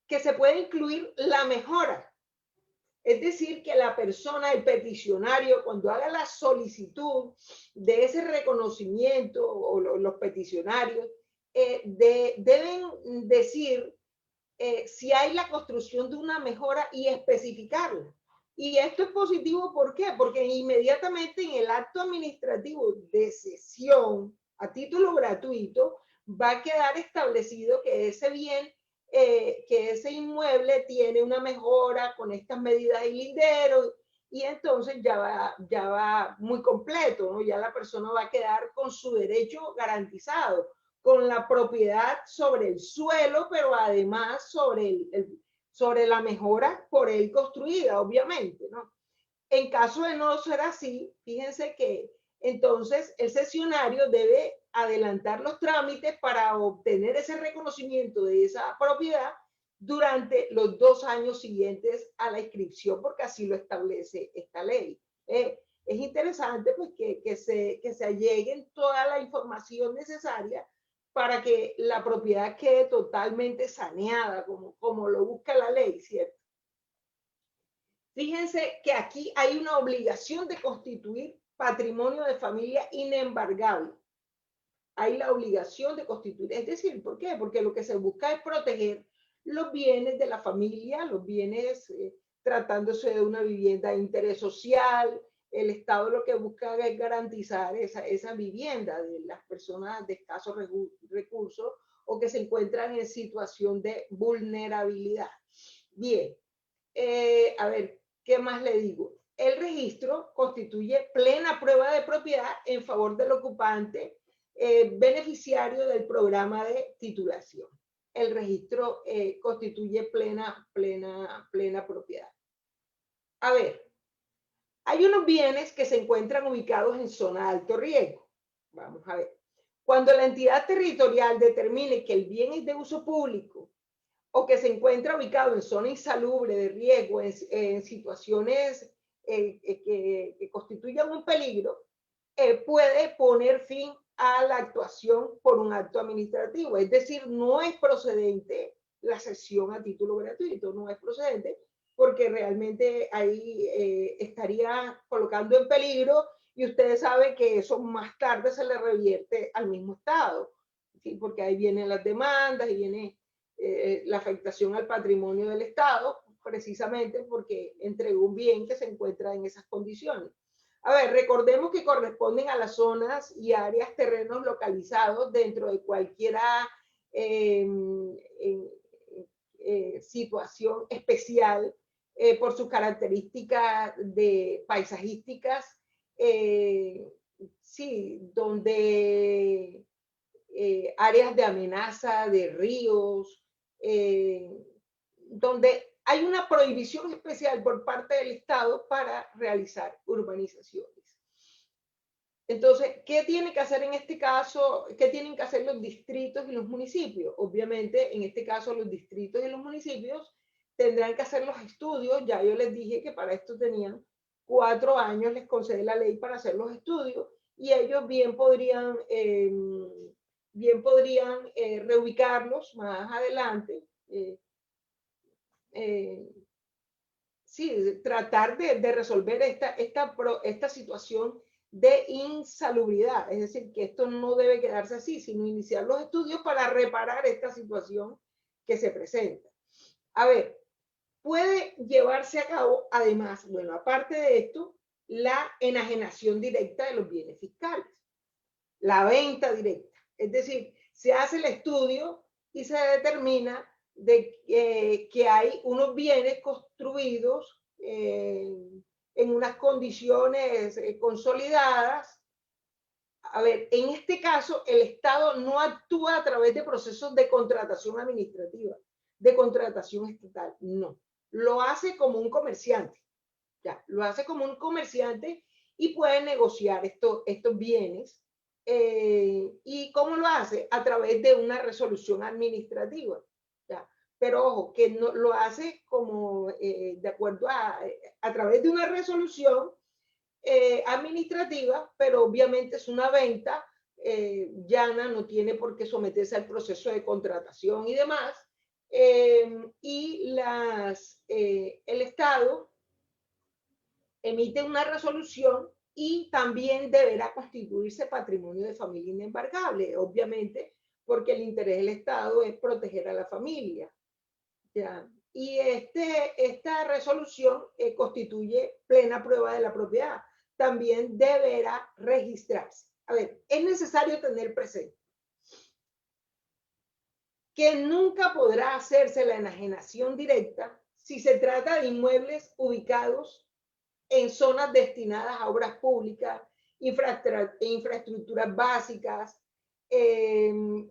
que se puede incluir la mejora. Es decir, que la persona, el peticionario, cuando haga la solicitud de ese reconocimiento, o los peticionarios, deben decir si hay la construcción de una mejora y especificarla. Y esto es positivo, ¿por qué? Porque inmediatamente en el acto administrativo de cesión a título gratuito va a quedar establecido que ese bien, que ese inmueble tiene una mejora con estas medidas y linderos y entonces ya va muy completo, ¿no? Ya la persona va a quedar con su derecho garantizado, con la propiedad sobre el suelo, pero además sobre la mejora por él construida, obviamente, ¿no? En caso de no ser así, fíjense que entonces el cesionario debe adelantar los trámites para obtener ese reconocimiento de esa propiedad durante los 2 años siguientes a la inscripción, porque así lo establece esta ley. Es interesante pues, que se alleguen toda la información necesaria para que la propiedad quede totalmente saneada, como lo busca la ley, ¿cierto? Fíjense que aquí hay una obligación de constituir patrimonio de familia inembargable. Hay la obligación de constituir, es decir, ¿por qué? Porque lo que se busca es proteger los bienes de la familia, los bienes tratándose de una vivienda de interés social. El Estado lo que busca es garantizar esa vivienda de las personas de escasos recursos o que se encuentran en situación de vulnerabilidad. Bien, a ver, ¿qué más le digo? El registro constituye plena prueba de propiedad en favor del ocupante beneficiario del programa de titulación. El registro constituye plena propiedad. A ver, hay unos bienes que se encuentran ubicados en zona de alto riesgo. Vamos a ver. Cuando la entidad territorial determine que el bien es de uso público o que se encuentra ubicado en zona insalubre de riesgo, en situaciones que constituyan un peligro, puede poner fin a la actuación por un acto administrativo. Es decir, no es procedente la cesión a título gratuito, no es procedente porque realmente ahí estaría colocando en peligro y ustedes saben que eso más tarde se le revierte al mismo Estado, ¿sí? Porque ahí vienen las demandas y viene la afectación al patrimonio del Estado, precisamente porque entregó un bien que se encuentra en esas condiciones. A ver, recordemos que corresponden a las zonas y áreas, terrenos localizados dentro de cualquier situación especial por sus características paisajísticas, sí, donde áreas de amenaza, de ríos, donde hay una prohibición especial por parte del Estado para realizar urbanizaciones. Entonces, ¿qué tiene que hacer en este caso? ¿Qué tienen que hacer los distritos y los municipios? Obviamente, en este caso, los distritos y los municipios tendrán que hacer los estudios. Ya yo les dije que para esto tenían 4 años, les concede la ley para hacer los estudios y ellos bien podrían reubicarlos más adelante. Sí, tratar de resolver esta situación de insalubridad, es decir, que esto no debe quedarse así, sino iniciar los estudios para reparar esta situación que se presenta. A ver, puede llevarse a cabo, además, bueno, aparte de esto, la enajenación directa de los bienes fiscales, la venta directa, es decir, se hace el estudio y se determina que hay unos bienes construidos en unas condiciones consolidadas. A ver, en este caso, el Estado no actúa a través de procesos de contratación administrativa, de contratación estatal, no. Lo hace como un comerciante, ya, lo hace como un comerciante y puede negociar estos bienes. ¿Y cómo lo hace? A través de una resolución administrativa. ¿Ya? Pero ojo, que no, lo hace como de acuerdo a través de una resolución administrativa, pero obviamente es una venta llana, no tiene por qué someterse al proceso de contratación y demás. Y el Estado emite una resolución y también deberá constituirse patrimonio de familia inembargable, obviamente, porque el interés del Estado es proteger a la familia. ¿Ya? Y esta resolución constituye plena prueba de la propiedad. También deberá registrarse. A ver, es necesario tener presente que nunca podrá hacerse la enajenación directa si se trata de inmuebles ubicados en zonas destinadas a obras públicas, infraestructuras básicas,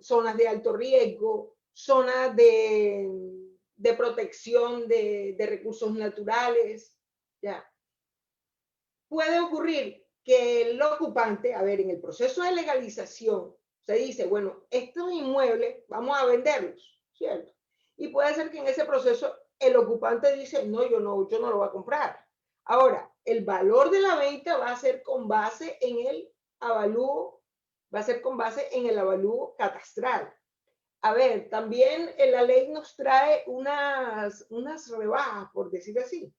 zonas de alto riesgo, zonas de protección de recursos naturales, ¿ya? Puede ocurrir que el ocupante, a ver, en el proceso de legalización, se dice, bueno, estos inmuebles vamos a venderlos, ¿cierto? Y puede ser que en ese proceso el ocupante dice, no, yo no lo voy a comprar. Ahora, el valor de la venta va a ser con base en el avalúo, va a ser con base en el avalúo catastral. A ver, también la ley nos trae unas rebajas, por decir así.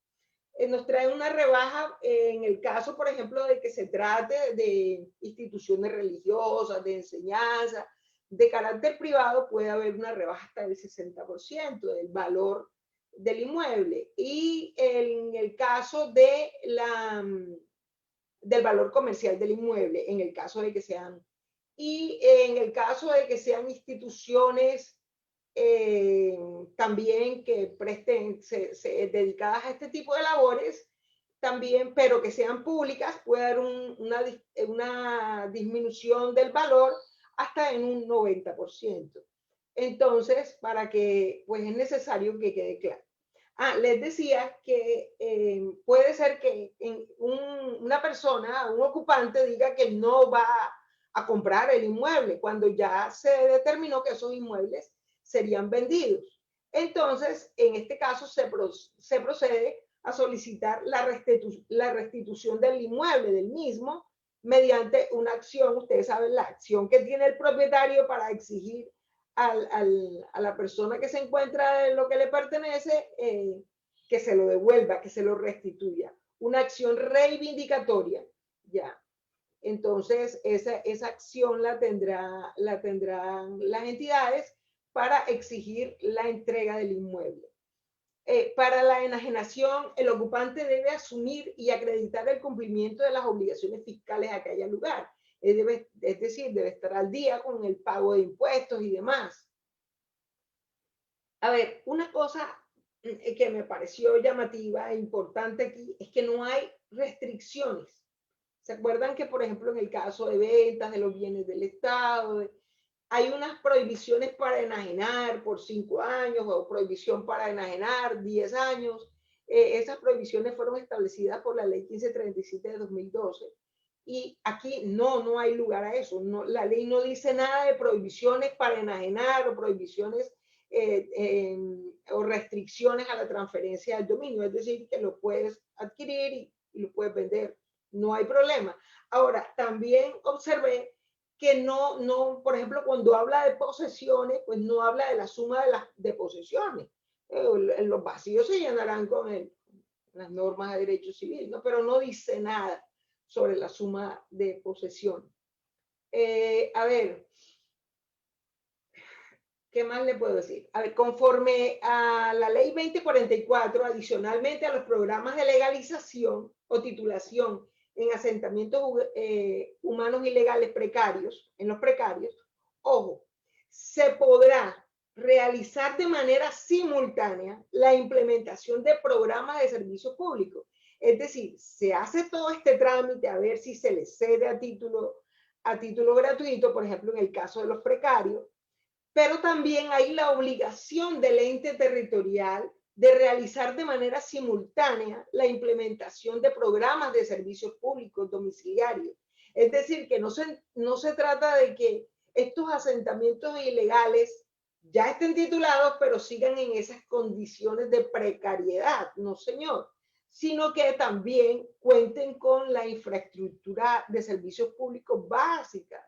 Nos trae una rebaja en el caso, por ejemplo, de que se trate de instituciones religiosas, de enseñanza, de carácter privado, puede haber una rebaja hasta del 60% del valor del inmueble. Y en el caso de del valor comercial del inmueble, en el caso de que sean, y en el caso de que sean instituciones también que presten, dedicadas a este tipo de labores, también, pero que sean públicas, puede haber una disminución del valor hasta en un 90%. Entonces, para que, pues es necesario que quede claro. Les decía que puede ser que una persona, un ocupante, diga que no va a comprar el inmueble cuando ya se determinó que esos inmuebles serían vendidos. Entonces, en este caso se procede a solicitar la restitución del inmueble, del mismo, mediante una acción. Ustedes saben la acción que tiene el propietario para exigir a la persona que se encuentra en lo que le pertenece, que se lo devuelva, que se lo restituya. Una acción reivindicatoria, ya. Entonces, esa acción la tendrán las entidades para exigir la entrega del inmueble. Para la enajenación, el ocupante debe asumir y acreditar el cumplimiento de las obligaciones fiscales a aquel lugar. Es decir, debe estar al día con el pago de impuestos y demás. A ver, una cosa que me pareció llamativa e importante aquí es que no hay restricciones. ¿Se acuerdan que, por ejemplo, en el caso de ventas de los bienes del Estado, hay unas prohibiciones para enajenar por 5 años o prohibición para enajenar 10 años? Esas prohibiciones fueron establecidas por la ley 1537 de 2012. Y aquí no hay lugar a eso. No, la ley no dice nada de prohibiciones para enajenar o prohibiciones o restricciones a la transferencia del dominio. Es decir, que lo puedes adquirir y lo puedes vender. No hay problema. Ahora, también observé que por ejemplo, cuando habla de posesiones, pues no habla de la suma de posesiones. Los vacíos se llenarán con las normas de derecho civil, ¿no? Pero no dice nada sobre la suma de posesión. A ver, ¿qué más le puedo decir? A ver, conforme a la ley 2044, adicionalmente a los programas de legalización o titulación en asentamientos humanos ilegales precarios, en los precarios, ojo, se podrá realizar de manera simultánea la implementación de programas de servicios públicos. Es decir, se hace todo este trámite a ver si se les cede a título gratuito, por ejemplo, en el caso de los precarios, pero también hay la obligación del ente territorial de realizar de manera simultánea la implementación de programas de servicios públicos domiciliarios. Es decir, que no se trata de que estos asentamientos ilegales ya estén titulados, pero sigan en esas condiciones de precariedad, no señor, sino que también cuenten con la infraestructura de servicios públicos básicas,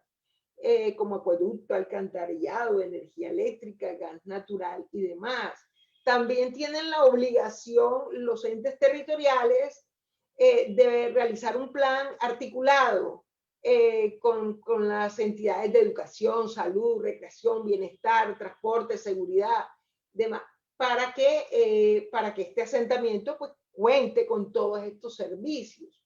como acueducto, alcantarillado, energía eléctrica, gas natural y demás. También tienen la obligación los entes territoriales de realizar un plan articulado con las entidades de educación, salud, recreación, bienestar, transporte, seguridad, demás, para que este asentamiento pues, cuente con todos estos servicios.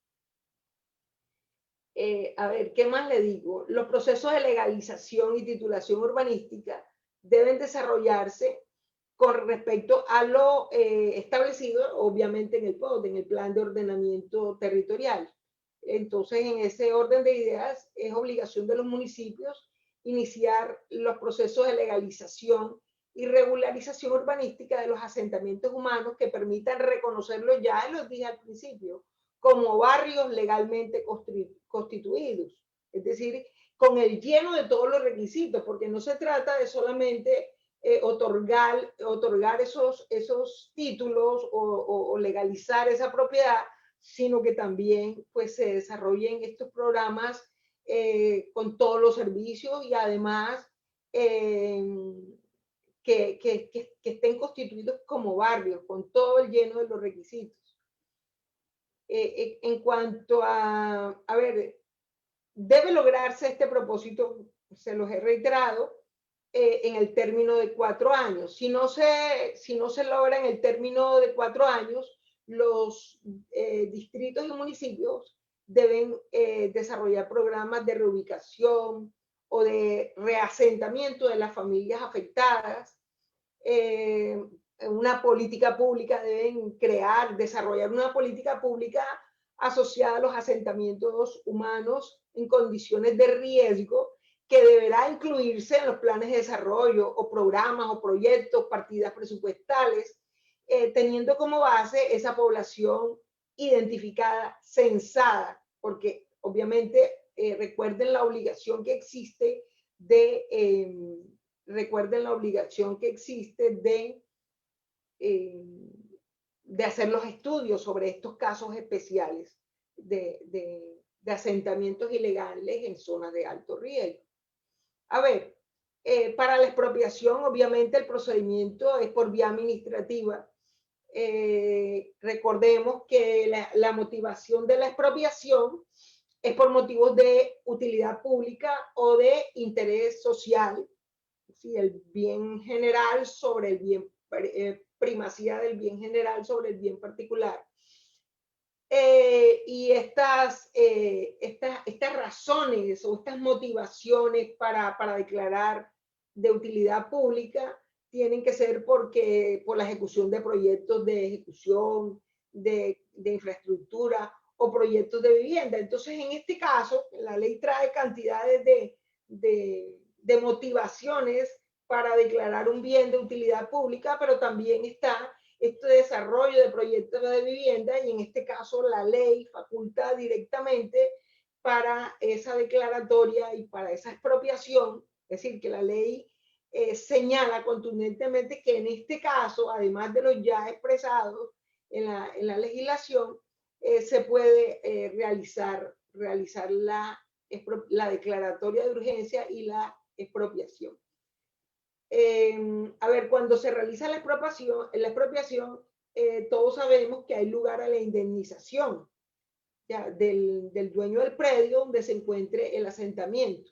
A ver, ¿qué más le digo? Los procesos de legalización y titulación urbanística deben desarrollarse con respecto a lo establecido, obviamente, en el POT, en el Plan de Ordenamiento Territorial. Entonces, en ese orden de ideas, es obligación de los municipios iniciar los procesos de legalización y regularización urbanística de los asentamientos humanos que permitan reconocerlos, ya los dije al principio, como barrios legalmente constituidos. Es decir, con el lleno de todos los requisitos, porque no se trata de solamente otorgar esos títulos o legalizar esa propiedad, sino que también pues, se desarrollen estos programas con todos los servicios y además que estén constituidos como barrios, con todo el lleno de los requisitos. En cuanto a ver, debe lograrse este propósito, se los he reiterado, en el término de 4 años. Si no se logra en el término de 4 años, los distritos y municipios deben desarrollar programas de reubicación o de reasentamiento de las familias afectadas. Una política pública, deben desarrollar una política pública asociada a los asentamientos humanos en condiciones de riesgo, que deberá incluirse en los planes de desarrollo o programas o proyectos, partidas presupuestales, teniendo como base esa población identificada, censada, porque obviamente recuerden la obligación que existe de hacer los estudios sobre estos casos especiales de asentamientos ilegales en zonas de alto riesgo. A ver, para la expropiación, obviamente el procedimiento es por vía administrativa. Recordemos que la motivación de la expropiación es por motivos de utilidad pública o de interés social, ¿sí? El bien general sobre el bien, primacía del bien general sobre el bien particular. Y estas razones o estas motivaciones para declarar de utilidad pública tienen que ser por la ejecución de proyectos de ejecución, de infraestructura o proyectos de vivienda. Entonces, en este caso, la ley trae cantidades de motivaciones para declarar un bien de utilidad pública, pero también está este desarrollo de proyectos de vivienda, y en este caso la ley faculta directamente para esa declaratoria y para esa expropiación. Es decir, que la ley señala contundentemente que en este caso, además de los ya expresados en la legislación, se puede realizar la declaratoria de urgencia y la expropiación. A ver, cuando se realiza la expropiación, todos sabemos que hay lugar a la indemnización, ya, del dueño del predio donde se encuentre el asentamiento.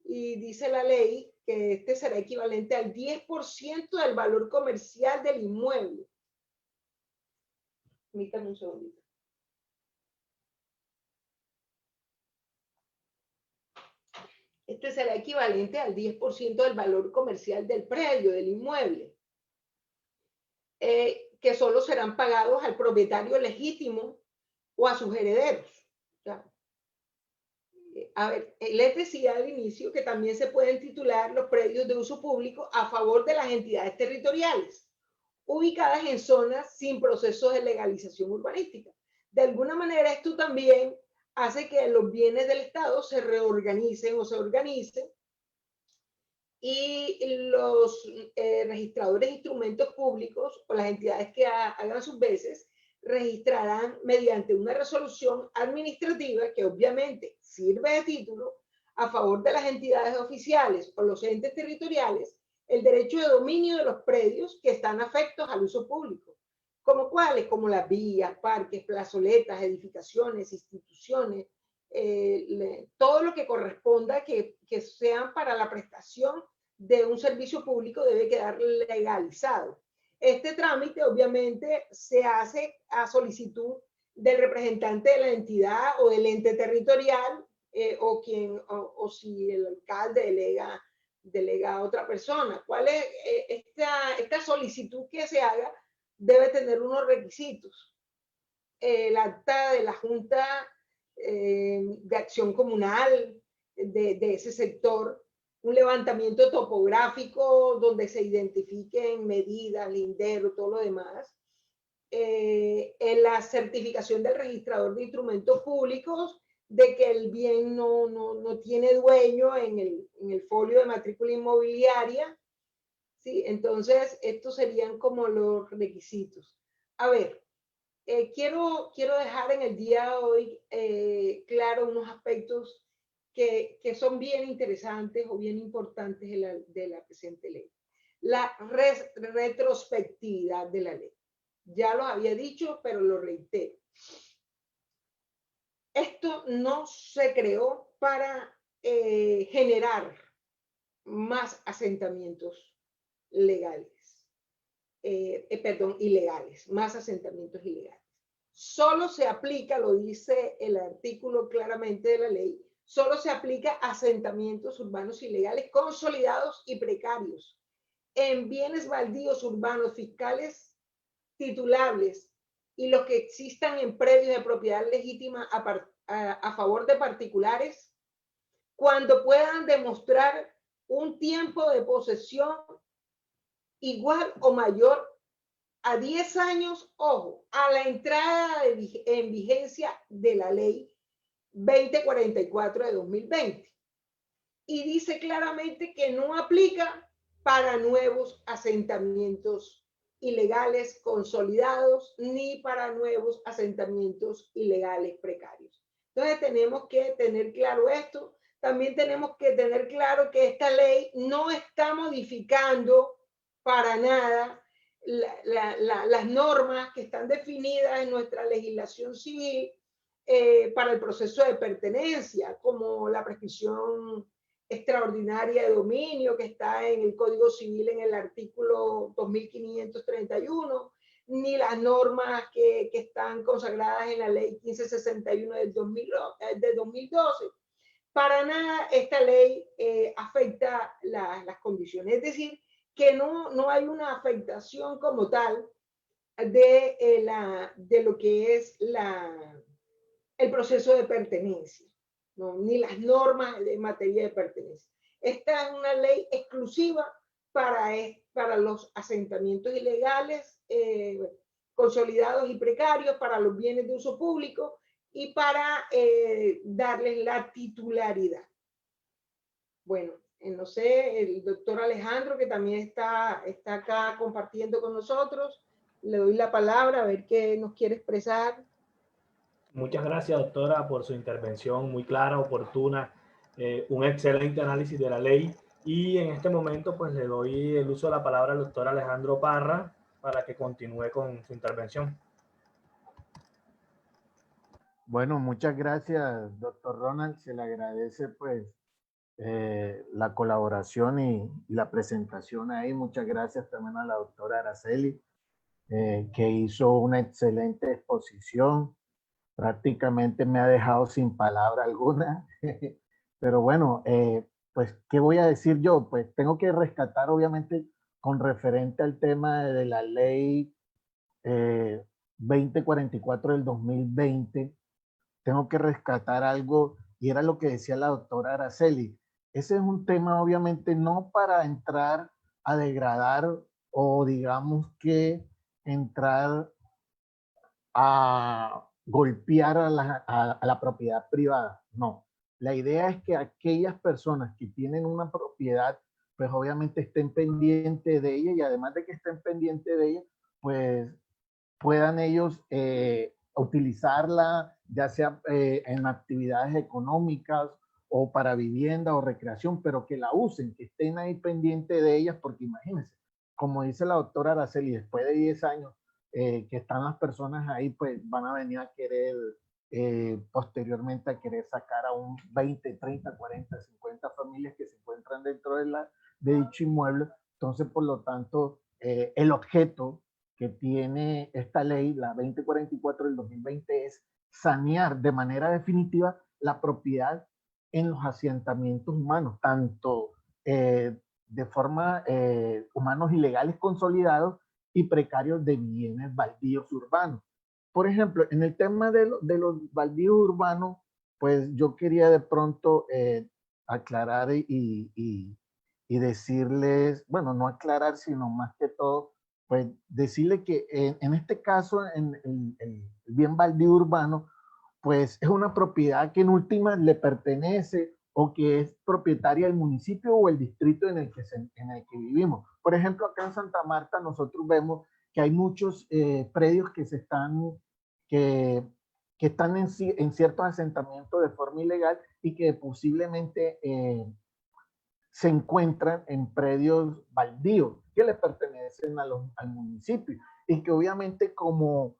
Y dice la ley que este será equivalente al 10% del valor comercial del inmueble. Permítame un segundito. Este será equivalente al 10% del valor comercial del predio, del inmueble, que solo serán pagados al propietario legítimo o a sus herederos. A ver, les decía al inicio que también se pueden titular los predios de uso público a favor de las entidades territoriales ubicadas en zonas sin procesos de legalización urbanística. De alguna manera, esto también hace que los bienes del Estado se reorganicen o se organicen, y los registradores de instrumentos públicos o las entidades que hagan sus veces registrarán mediante una resolución administrativa que obviamente sirve de título a favor de las entidades oficiales o los entes territoriales el derecho de dominio de los predios que están afectos al uso público, como cuáles, como las vías, parques, plazoletas, edificaciones, instituciones, todo lo que corresponda que sean para la prestación de un servicio público debe quedar legalizado. Este trámite obviamente se hace a solicitud del representante de la entidad o del ente territorial, o si el alcalde delega delega a otra persona. ¿Cuál es esta solicitud que se haga? Debe tener unos requisitos. El acta de la Junta de Acción Comunal de ese sector, un levantamiento topográfico donde se identifiquen medidas, lindero, todo lo demás, en la certificación del registrador de instrumentos públicos de que el bien no tiene dueño en el folio de matrícula inmobiliaria, ¿sí? Entonces, estos serían como los requisitos. A ver, quiero dejar en el día de hoy claro unos aspectos que son bien interesantes o bien importantes de la presente ley. La retrospectividad de la ley. Ya lo había dicho, pero lo reitero. Esto no se creó para generar más asentamientos legales. Ilegales, más asentamientos ilegales. Solo se aplica, lo dice el artículo claramente de la ley, solo se aplica a asentamientos urbanos ilegales consolidados y precarios en bienes baldíos urbanos fiscales titulables y los que existan en predios de propiedad legítima a favor de particulares cuando puedan demostrar un tiempo de posesión igual o mayor a 10 años, ojo, a la entrada en vigencia de la ley 2044 de 2020. Y dice claramente que no aplica para nuevos asentamientos ilegales consolidados ni para nuevos asentamientos ilegales precarios. Entonces tenemos que tener claro esto. También tenemos que tener claro que esta ley no está modificando para nada las normas que están definidas en nuestra legislación civil para el proceso de pertenencia, como la prescripción extraordinaria de dominio que está en el Código Civil en el artículo 2531, ni las normas que están consagradas en la ley 1561 del 2012. Para nada esta ley afecta las condiciones. Es decir, que no hay una afectación como tal de lo que es el proceso de pertenencia, ¿no? Ni las normas en materia de pertenencia. Esta es una ley exclusiva para los asentamientos ilegales, consolidados y precarios, para los bienes de uso público y para darles la titularidad. Bueno, no sé, el doctor Alejandro, que también está acá compartiendo con nosotros, le doy la palabra a ver qué nos quiere expresar. Muchas gracias, doctora, por su intervención muy clara, oportuna, un excelente análisis de la ley. Y en este momento, pues le doy el uso de la palabra al doctor Alejandro Parra para que continúe con su intervención. Bueno, muchas gracias, doctor Ronald. Se le agradece, pues, la colaboración y la presentación ahí. Muchas gracias también a la doctora Araceli, que hizo una excelente exposición. Prácticamente me ha dejado sin palabra alguna. Pero bueno, pues, ¿qué voy a decir yo? Pues tengo que rescatar, obviamente, con referente al tema de la ley 2044 del 2020, tengo que rescatar algo, y era lo que decía la doctora Araceli. Ese es un tema, obviamente, no para entrar a degradar o digamos que entrar a golpear a la propiedad privada. No. La idea es que aquellas personas que tienen una propiedad, pues obviamente estén pendientes de ella, y además de que estén pendientes de ella, pues puedan ellos utilizarla, ya sea en actividades económicas o para vivienda o recreación, pero que la usen, que estén ahí pendientes de ellas, porque imagínense, como dice la doctora Araceli, después de 10 años que están las personas ahí, pues van a venir a querer, posteriormente a querer sacar a un 20, 30, 40, 50 familias que se encuentran dentro de dicho inmueble. Entonces, por lo tanto, el objeto que tiene esta ley, la 2044 del 2020, es sanear de manera definitiva la propiedad en los asentamientos humanos, tanto de forma humanos ilegales consolidados y precarios de bienes baldíos urbanos. Por ejemplo, en el tema de los baldíos urbanos, pues yo quería de pronto aclarar y decirles, bueno, no aclarar, sino más que todo, pues decirle que en este caso, en el bien baldío urbano, pues es una propiedad que en última le pertenece o que es propietaria del municipio o el distrito en el que vivimos. Por ejemplo, acá en Santa Marta nosotros vemos que hay muchos predios que están en ciertos asentamientos de forma ilegal y que posiblemente se encuentran en predios baldíos que le pertenecen al municipio y que obviamente como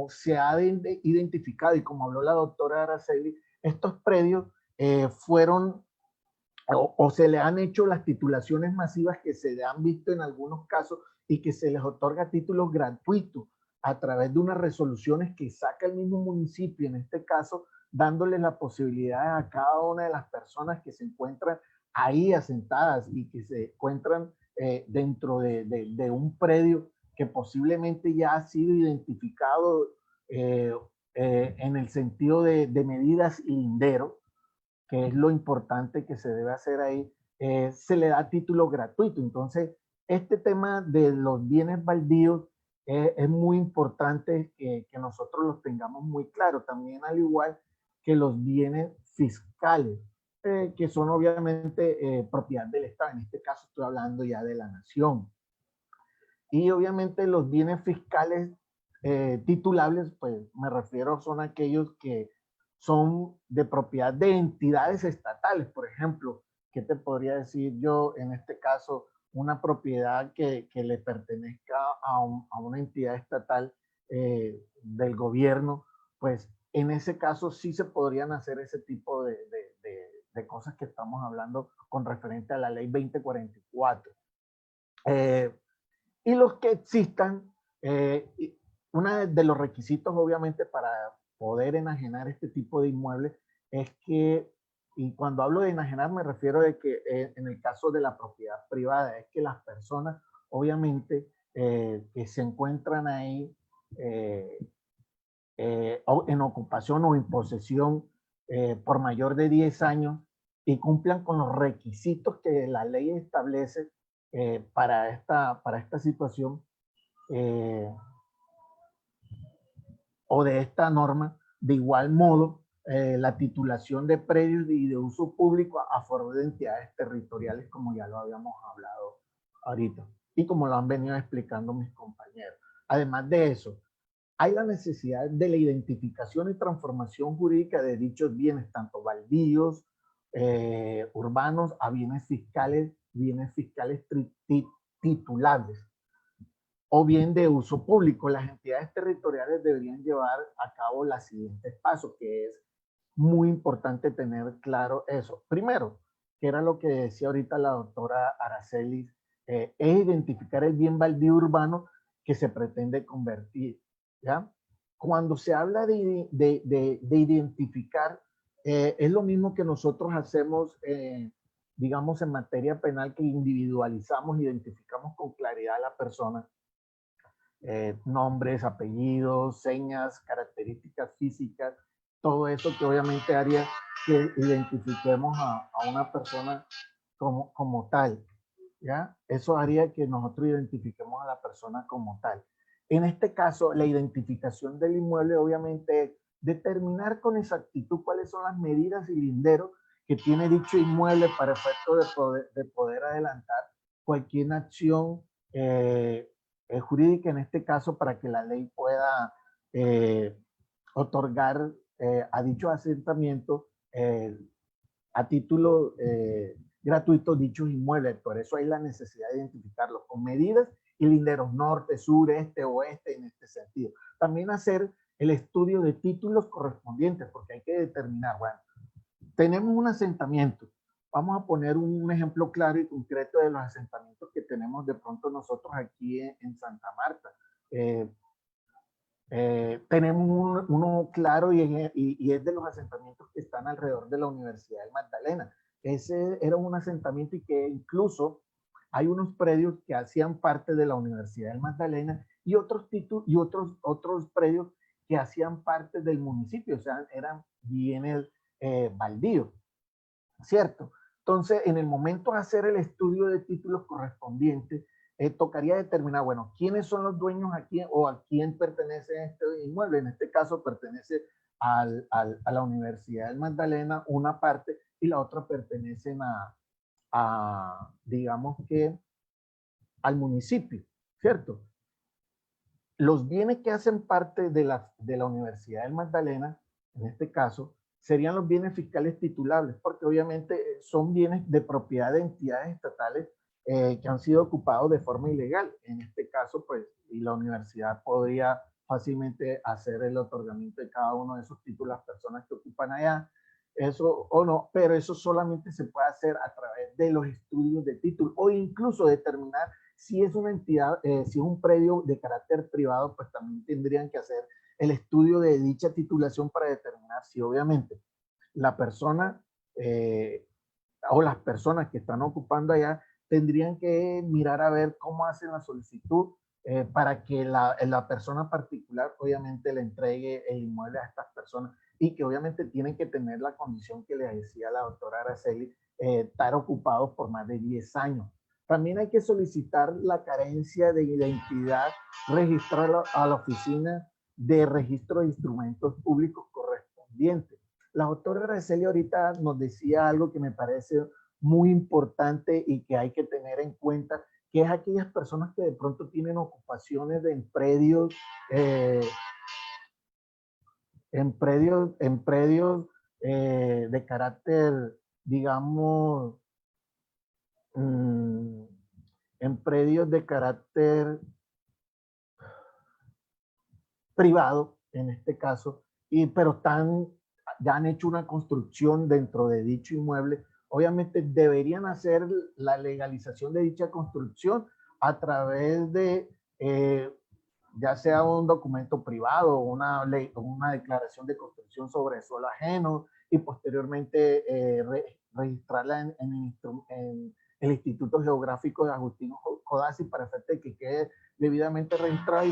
se ha identificado y como habló la doctora Araceli, estos predios fueron o se le han hecho las titulaciones masivas que se han visto en algunos casos y que se les otorga títulos gratuitos a través de unas resoluciones que saca el mismo municipio, en este caso, dándoles la posibilidad a cada una de las personas que se encuentran ahí asentadas y que se encuentran dentro de un predio que posiblemente ya ha sido identificado en el sentido de medidas lindero, que es lo importante que se debe hacer ahí, se le da título gratuito. Entonces, este tema de los bienes baldíos es muy importante que nosotros los tengamos muy claro, también al igual que los bienes fiscales, que son obviamente propiedad del Estado. En este caso estoy hablando ya de la nación. Y obviamente los bienes fiscales titulables, pues me refiero, son aquellos que son de propiedad de entidades estatales. Por ejemplo, ¿qué te podría decir yo en este caso? Una propiedad que le pertenezca a una entidad estatal del gobierno, pues en ese caso sí se podrían hacer ese tipo de cosas que estamos hablando con referente a la ley 2044. Y los que existan, uno de los requisitos obviamente para poder enajenar este tipo de inmuebles es que, y cuando hablo de enajenar me refiero de que en el caso de la propiedad privada, es que las personas obviamente que se encuentran ahí en ocupación o en posesión por mayor de 10 años y cumplan con los requisitos que la ley establece para esta situación o de esta norma. De igual modo, la titulación de predios y de uso público a favor de entidades territoriales, como ya lo habíamos hablado ahorita y como lo han venido explicando mis compañeros. Además de eso, hay la necesidad de la identificación y transformación jurídica de dichos bienes, tanto baldíos, urbanos, a bienes fiscales titulables o bien de uso público. Las entidades territoriales deberían llevar a cabo los siguientes pasos, que es muy importante tener claro eso. Primero, que era lo que decía ahorita la doctora Araceli, es identificar el bien baldío urbano que se pretende convertir, ¿ya? Cuando se habla de identificar, es lo mismo que nosotros hacemos, digamos, en materia penal, que individualizamos, identificamos con claridad a la persona, nombres, apellidos, señas, características físicas, todo eso que obviamente haría que identifiquemos a una persona como tal, ¿ya? Eso haría que nosotros identifiquemos a la persona como tal. En este caso, la identificación del inmueble obviamente es determinar con exactitud cuáles son las medidas y linderos que tiene dicho inmueble para efecto de poder adelantar cualquier acción jurídica, en este caso, para que la ley pueda otorgar a dicho asentamiento a título gratuito dichos inmuebles. Por eso hay la necesidad de identificarlos con medidas y linderos norte, sur, este, oeste, en este sentido. También hacer el estudio de títulos correspondientes, porque hay que determinar, bueno, tenemos un asentamiento. Vamos a poner un ejemplo claro y concreto de los asentamientos que tenemos de pronto nosotros aquí en Santa Marta. Tenemos uno claro y es de los asentamientos que están alrededor de la Universidad de Magdalena, ese era un asentamiento y que incluso hay unos predios que hacían parte de la Universidad del Magdalena y otros otros predios que hacían parte del municipio, o sea, eran bienes baldíos, ¿cierto? Entonces, en el momento de hacer el estudio de títulos correspondientes, tocaría determinar, bueno, quiénes son los dueños aquí o a quién pertenece este inmueble. En este caso pertenece a la Universidad del Magdalena, una parte, y la otra pertenecen digamos que, al municipio, ¿cierto? Los bienes que hacen parte de la Universidad del Magdalena, en este caso, serían los bienes fiscales titulables, porque obviamente son bienes de propiedad de entidades estatales que han sido ocupados de forma ilegal. En este caso, pues, y la universidad podría fácilmente hacer el otorgamiento de cada uno de esos títulos a las personas que ocupan allá, eso o no, pero eso solamente se puede hacer a través de los estudios de título o incluso determinar si es una entidad, si es un predio de carácter privado, pues también tendrían que hacer el estudio de dicha titulación para determinar si obviamente la persona o las personas que están ocupando allá tendrían que mirar a ver cómo hacen la solicitud para que la persona particular obviamente le entregue el inmueble a estas personas y que obviamente tienen que tener la condición que le decía la doctora Araceli, estar ocupados por más de 10 años. También hay que solicitar la carencia de identidad, registrarla a la oficina de registro de instrumentos públicos correspondientes. La doctora Araceli ahorita nos decía algo que me parece muy importante y que hay que tener en cuenta, que es aquellas personas que de pronto tienen ocupaciones en predios, de carácter, digamos, en predios de carácter privado, en este caso, pero ya han hecho una construcción dentro de dicho inmueble. Obviamente deberían hacer la legalización de dicha construcción a través de ya sea un documento privado, una declaración de construcción sobre suelo ajeno y posteriormente registrarla en el Instituto Geográfico de Agustino Codazzi para efecto de que quede debidamente registrado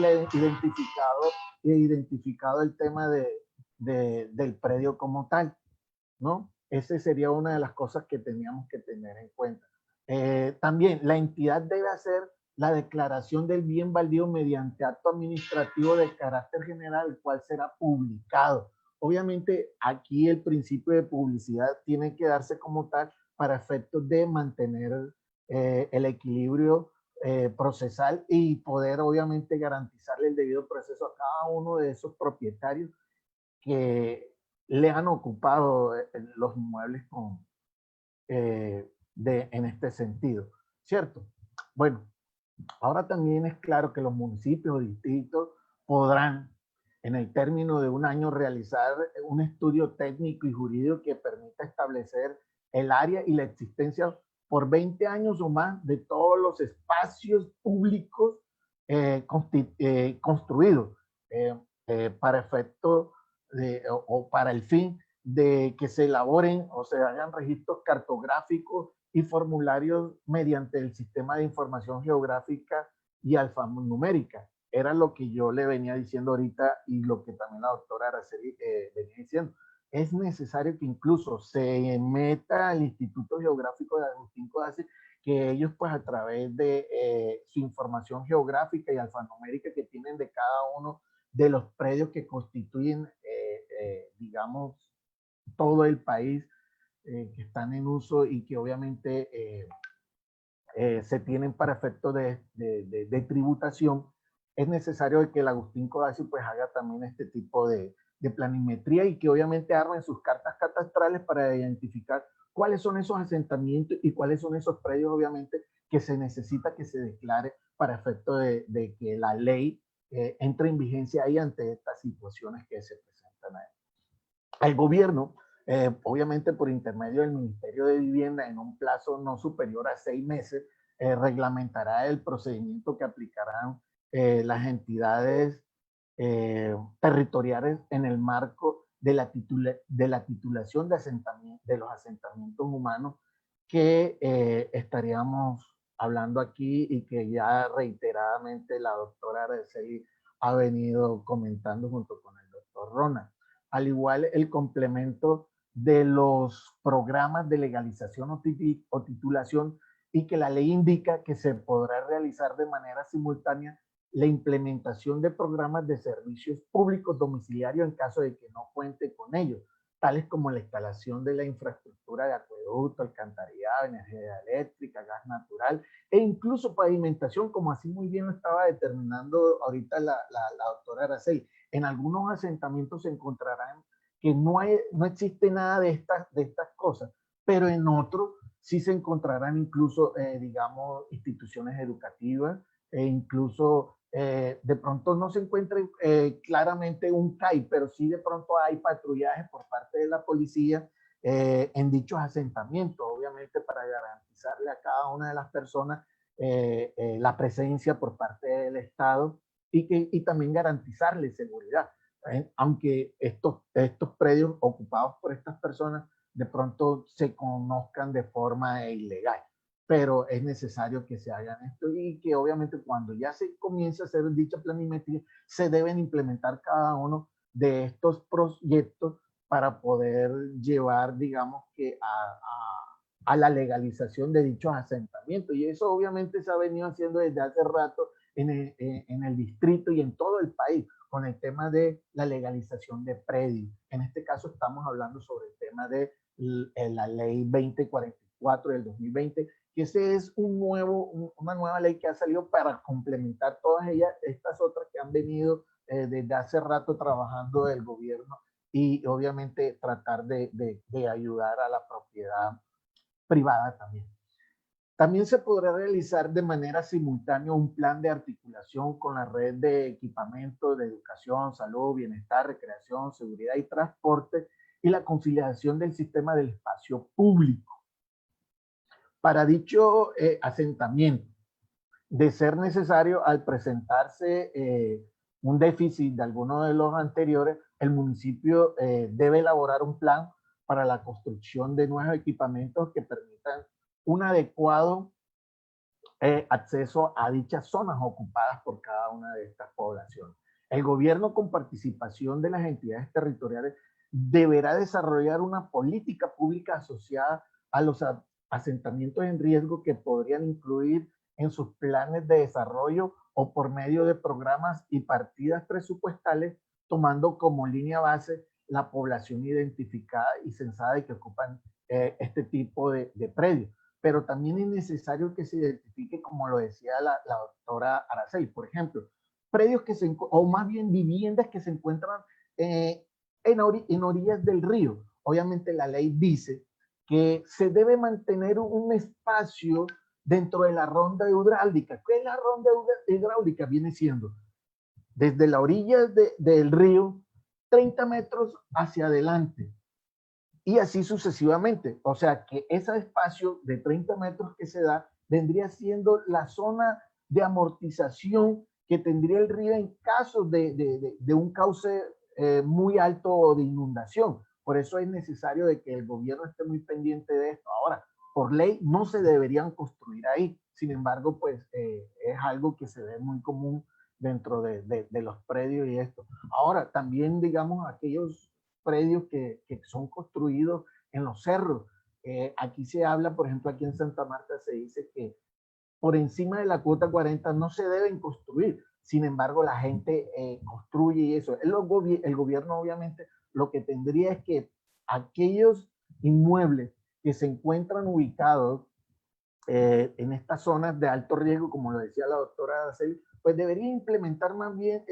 y identificado el tema del predio como tal, ¿no? Esa sería una de las cosas que teníamos que tener en cuenta. También la entidad debe hacer la declaración del bien baldío mediante acto administrativo de carácter general, el cual será publicado. Obviamente aquí el principio de publicidad tiene que darse como tal para efectos de mantener el equilibrio procesal y poder obviamente garantizarle el debido proceso a cada uno de esos propietarios que le han ocupado los inmuebles en este sentido, ¿cierto? Bueno, ahora también es claro que los municipios o distritos podrán, en el término de un año, realizar un estudio técnico y jurídico que permita establecer el área y la existencia por 20 años o más de todos los espacios públicos construidos para efecto o para el fin de que se elaboren o se hagan registros cartográficos y formularios mediante el sistema de información geográfica y alfanumérica. Era lo que yo le venía diciendo ahorita y lo que también la doctora Araceli venía diciendo. Es necesario que incluso se meta al Instituto Geográfico de Agustín Codazzi, que ellos pues a través de su información geográfica y alfanumérica que tienen de cada uno de los predios que constituyen, digamos, todo el país, que están en uso y que obviamente se tienen para efectos de tributación, es necesario que el Agustín Codazzi pues haga también este tipo de planimetría y que obviamente armen sus cartas catastrales para identificar cuáles son esos asentamientos y cuáles son esos predios obviamente que se necesita que se declare para efecto de que la ley entre en vigencia ahí ante estas situaciones que se presentan ahí. El gobierno, obviamente por intermedio del Ministerio de Vivienda, en un plazo no superior a 6 meses, reglamentará el procedimiento que aplicarán las entidades territoriales en el marco de la titulación de los asentamientos humanos que estaríamos hablando aquí y que ya reiteradamente la doctora Araceli ha venido comentando junto con el doctor Ronald. Al igual, el complemento de los programas de legalización o titulación, y que la ley indica que se podrá realizar de manera simultánea la implementación de programas de servicios públicos domiciliarios en caso de que no cuente con ellos, tales como la instalación de la infraestructura de acueducto, alcantarillado, energía eléctrica, gas natural e incluso pavimentación, como así muy bien lo estaba determinando ahorita la doctora Araceli. En algunos asentamientos se encontrarán que no existe nada de estas cosas, pero en otros sí se encontrarán incluso, digamos, instituciones educativas e incluso de pronto no se encuentra claramente un CAI, pero sí de pronto hay patrullaje por parte de la policía en dichos asentamientos, obviamente para garantizarle a cada una de las personas la presencia por parte del Estado y también garantizarle seguridad. Aunque estos predios ocupados por estas personas de pronto se conozcan de forma ilegal, pero es necesario que se hagan esto y que obviamente cuando ya se comience a hacer dicha planimetría, se deben implementar cada uno de estos proyectos para poder llevar, digamos, que a la legalización de dichos asentamientos. Y eso obviamente se ha venido haciendo desde hace rato en el distrito y en todo el país, con el tema de la legalización de predios. En este caso estamos hablando sobre el tema de la ley 2044 del 2020, que ese es una nueva ley que ha salido para complementar todas estas otras que han venido desde hace rato trabajando el gobierno y obviamente tratar de ayudar a la propiedad privada también. También se podrá realizar de manera simultánea un plan de articulación con la red de equipamiento de educación, salud, bienestar, recreación, seguridad y transporte y la conciliación del sistema del espacio público. Para dicho asentamiento, de ser necesario, al presentarse un déficit de alguno de los anteriores, el municipio debe elaborar un plan para la construcción de nuevos equipamientos que permitan un adecuado acceso a dichas zonas ocupadas por cada una de estas poblaciones. El gobierno, con participación de las entidades territoriales, deberá desarrollar una política pública asociada a los asentamientos en riesgo que podrían incluir en sus planes de desarrollo o por medio de programas y partidas presupuestales, tomando como línea base la población identificada y censada y que ocupan este tipo de predios. Pero también es necesario que se identifique, como lo decía la doctora Araceli, por ejemplo, predios o más bien viviendas que se encuentran en orillas del río. Obviamente la ley dice que se debe mantener un espacio dentro de la ronda hidráulica. ¿Qué es la ronda hidráulica? Viene siendo desde la orilla del río 30 metros hacia adelante y así sucesivamente. O sea que ese espacio de 30 metros que se da vendría siendo la zona de amortización que tendría el río en caso de un cauce muy alto de inundación. Por eso es necesario de que el gobierno esté muy pendiente de esto. Ahora, por ley no se deberían construir ahí. Sin embargo, pues es algo que se ve muy común dentro de los predios y esto. Ahora, también, digamos, aquellos predios que son construidos en los cerros. Aquí se habla, por ejemplo, aquí en Santa Marta se dice que por encima de la cuota 40 no se deben construir. Sin embargo, la gente construye y eso. El gobierno obviamente lo que tendría es que aquellos inmuebles que se encuentran ubicados en estas zonas de alto riesgo, como lo decía la doctora Araceli, pues debería implementar más bien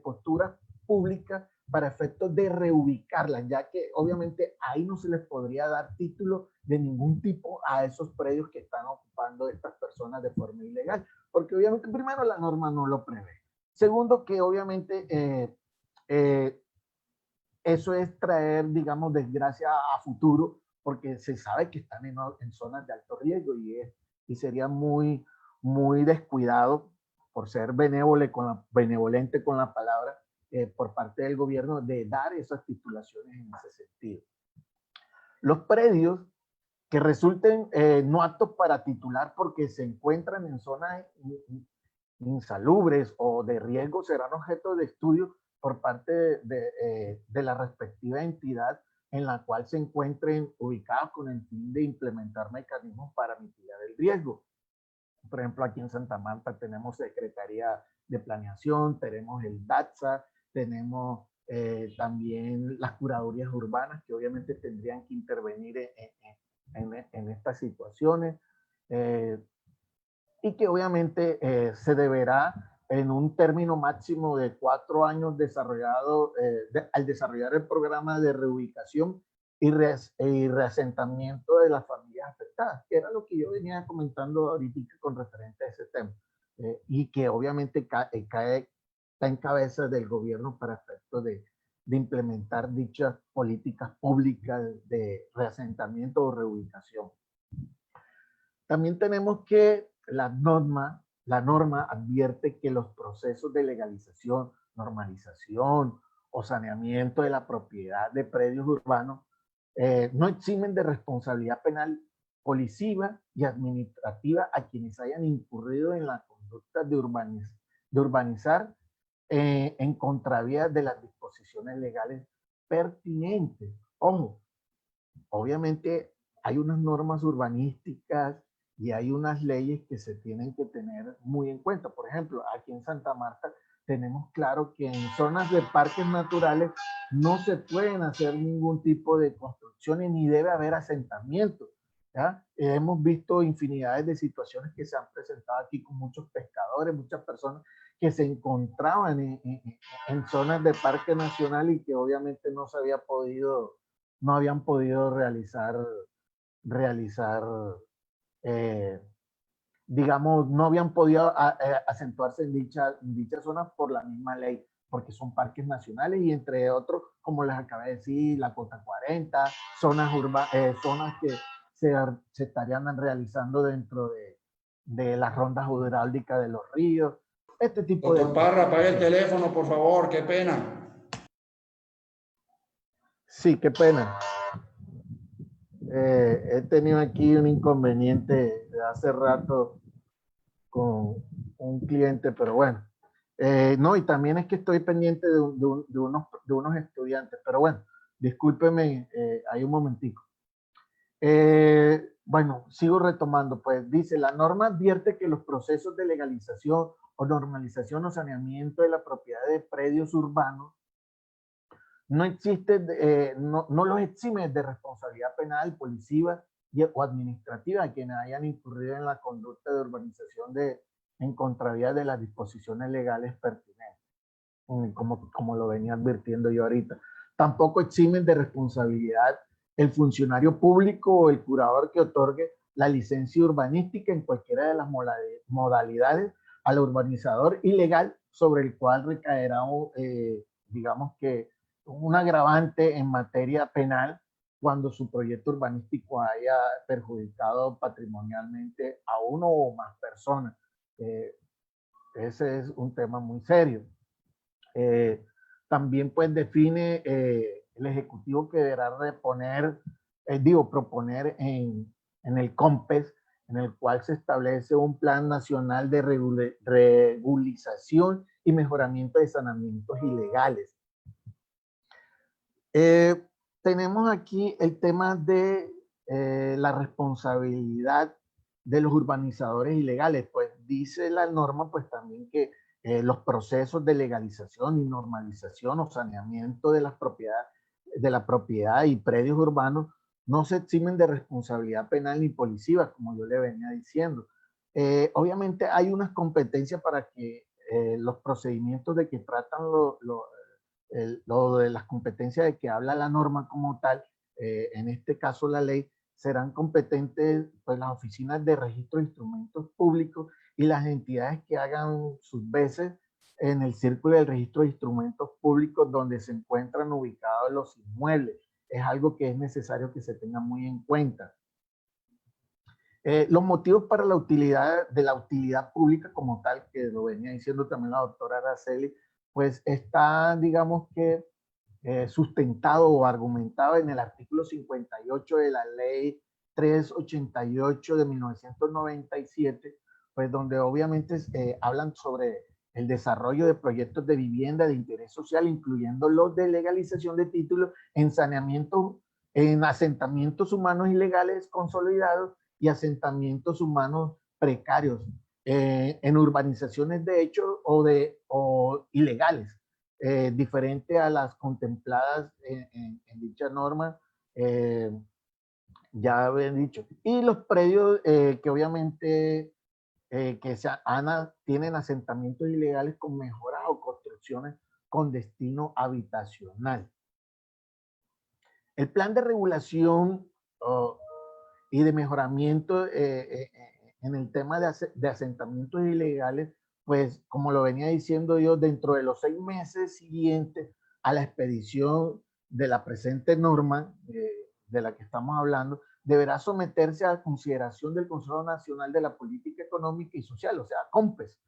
posturas públicas para efectos de reubicarlas, ya que obviamente ahí no se les podría dar título de ningún tipo a esos predios que están ocupando estas personas de forma ilegal, porque obviamente primero la norma no lo prevé. Segundo, que obviamente eso es traer, digamos, desgracia a futuro, porque se sabe que están en zonas de alto riesgo y sería muy, muy descuidado por ser benevolente con la palabra por parte del gobierno de dar esas titulaciones en ese sentido. Los predios que resulten no aptos para titular porque se encuentran en zonas insalubres o de riesgo serán objeto de estudio por parte de la respectiva entidad en la cual se encuentren ubicados con el fin de implementar mecanismos para mitigar el riesgo. Por ejemplo, aquí en Santa Marta tenemos Secretaría de Planeación, tenemos el DATSA, tenemos también las curadurías urbanas que obviamente tendrían que intervenir en estas situaciones y que obviamente se deberá en un término máximo de 4 años desarrollado, al desarrollar el programa de reubicación y reasentamiento de las familias afectadas, que era lo que yo venía comentando ahorita con referente a ese tema, y que obviamente está en cabeza del gobierno para efectos de implementar dichas políticas públicas de reasentamiento o reubicación. También tenemos que la norma advierte que los procesos de legalización, normalización o saneamiento de la propiedad de predios urbanos no eximen de responsabilidad penal policiva y administrativa a quienes hayan incurrido en la conducta de urbanizar en contravía de las disposiciones legales pertinentes. Ojo, obviamente hay unas normas urbanísticas y hay unas leyes que se tienen que tener muy en cuenta. Por ejemplo, aquí en Santa Marta tenemos claro que en zonas de parques naturales no se pueden hacer ningún tipo de construcciones ni debe haber asentamientos. ¿Ya? Hemos visto infinidades de situaciones que se han presentado aquí con muchos pescadores, muchas personas que se encontraban en zonas de parque nacional y que obviamente no habían podido realizar digamos, no habían podido acentuarse en dicha zona por la misma ley, porque son parques nacionales y entre otros, como les acabé de decir, la Cota 40, zonas que se estarían realizando dentro de las rondas hidráulicas de los ríos, este tipo Doctor Parra, apague el teléfono, por favor, qué pena. Sí, qué pena. He tenido aquí un inconveniente de hace rato con un cliente, pero bueno. No, y también es que estoy pendiente de unos estudiantes, pero bueno, discúlpeme ahí un momentico. Bueno, sigo retomando, pues dice, la norma advierte que los procesos de legalización o normalización o saneamiento de la propiedad de predios urbanos no los exime de responsabilidad penal, policiva o administrativa a quienes hayan incurrido en la conducta de urbanización en contravía de las disposiciones legales pertinentes, como lo venía advirtiendo yo ahorita. Tampoco eximen de responsabilidad el funcionario público o el curador que otorgue la licencia urbanística en cualquiera de las modalidades al urbanizador ilegal sobre el cual recaerá, digamos que, un agravante en materia penal cuando su proyecto urbanístico haya perjudicado patrimonialmente a uno o más personas. Ese es un tema muy serio. También pues define el Ejecutivo que deberá proponer en el COMPES, en el cual se establece un plan nacional de regularización y mejoramiento de saneamientos ilegales. Tenemos aquí el tema de la responsabilidad de los urbanizadores ilegales. Pues dice la norma pues también que los procesos de legalización y normalización o saneamiento de la propiedad y predios urbanos no se eximen de responsabilidad penal ni policiva, como yo le venía diciendo. Obviamente hay unas competencias para que los procedimientos de que tratan lo de las competencias de que habla la norma como tal, en este caso la ley, serán competentes pues, las oficinas de registro de instrumentos públicos y las entidades que hagan sus veces en el círculo del registro de instrumentos públicos donde se encuentran ubicados los inmuebles. Es algo que es necesario que se tenga muy en cuenta. Los motivos para la utilidad pública como tal, que lo venía diciendo también la doctora Araceli, pues está, digamos que, sustentado o argumentado en el artículo 58 de la ley 388 de 1997, pues donde obviamente hablan sobre el desarrollo de proyectos de vivienda de interés social, incluyendo los de legalización de títulos en saneamiento, en asentamientos humanos ilegales consolidados y asentamientos humanos precarios, en urbanizaciones de hecho o ilegales, diferente a las contempladas en dicha norma, ya habían dicho. Y los predios que obviamente tienen asentamientos ilegales con mejoras o construcciones con destino habitacional. El plan de regulación y de mejoramiento en el tema de asentamientos ilegales, pues como lo venía diciendo yo, dentro de los 6 meses siguientes a la expedición de la presente norma de la que estamos hablando, deberá someterse a consideración del Consejo Nacional de la Política Económica y Social, o sea, COMPES,